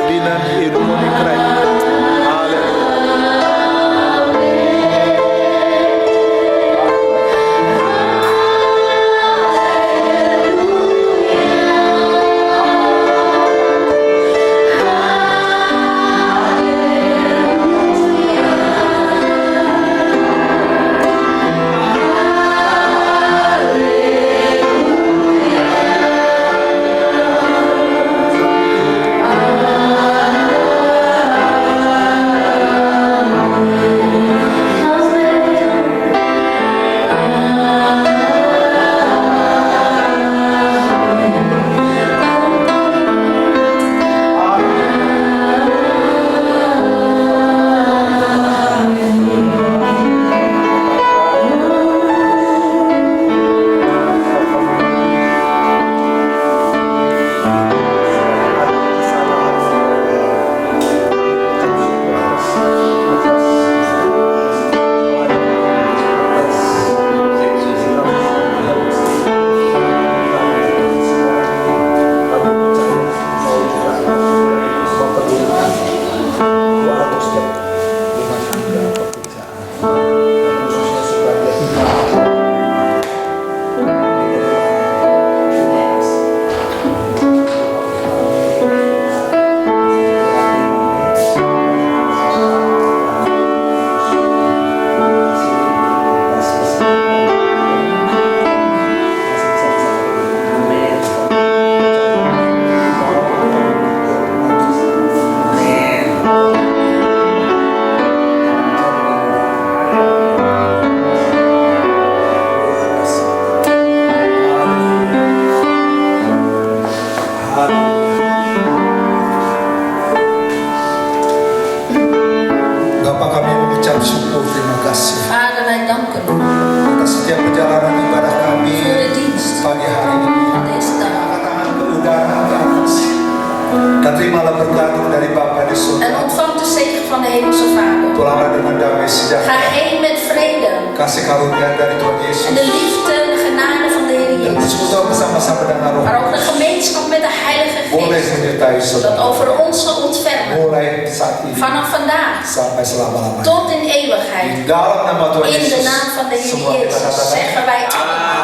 dinan in koninkrijk. Bapak kami mengucap syukur terima kasih Vader, wij danken u atas setiap perjalanan ibadah kami voor de dienst pagi hari ini. van deze dag. Angkat ke udara ke atas. Dan terimalah berkat dari Bapa di En surga. ontvang de zegen van de Hemelse Vader. Pulanglah dengan damai Ga sejahtera. heen met vrede. Kasih karunia dari Tuhan Yesus. En de liefde en de genade van de Heer Dan Jezus. bersekutu bersama-sama dengan Roh. Maar ook de gemeenschap met de Heilige Boleh Geest. menyertai Dat saudara. over ons zal ontfermen. Mulai saat ini Vanaf vandaag sampai selama-lamanya. tot in Di eeuwigheid. dalam nama Tuhan In de Yesus. naam van de Heer Semua kita Jezus katakan. zeggen wij amen.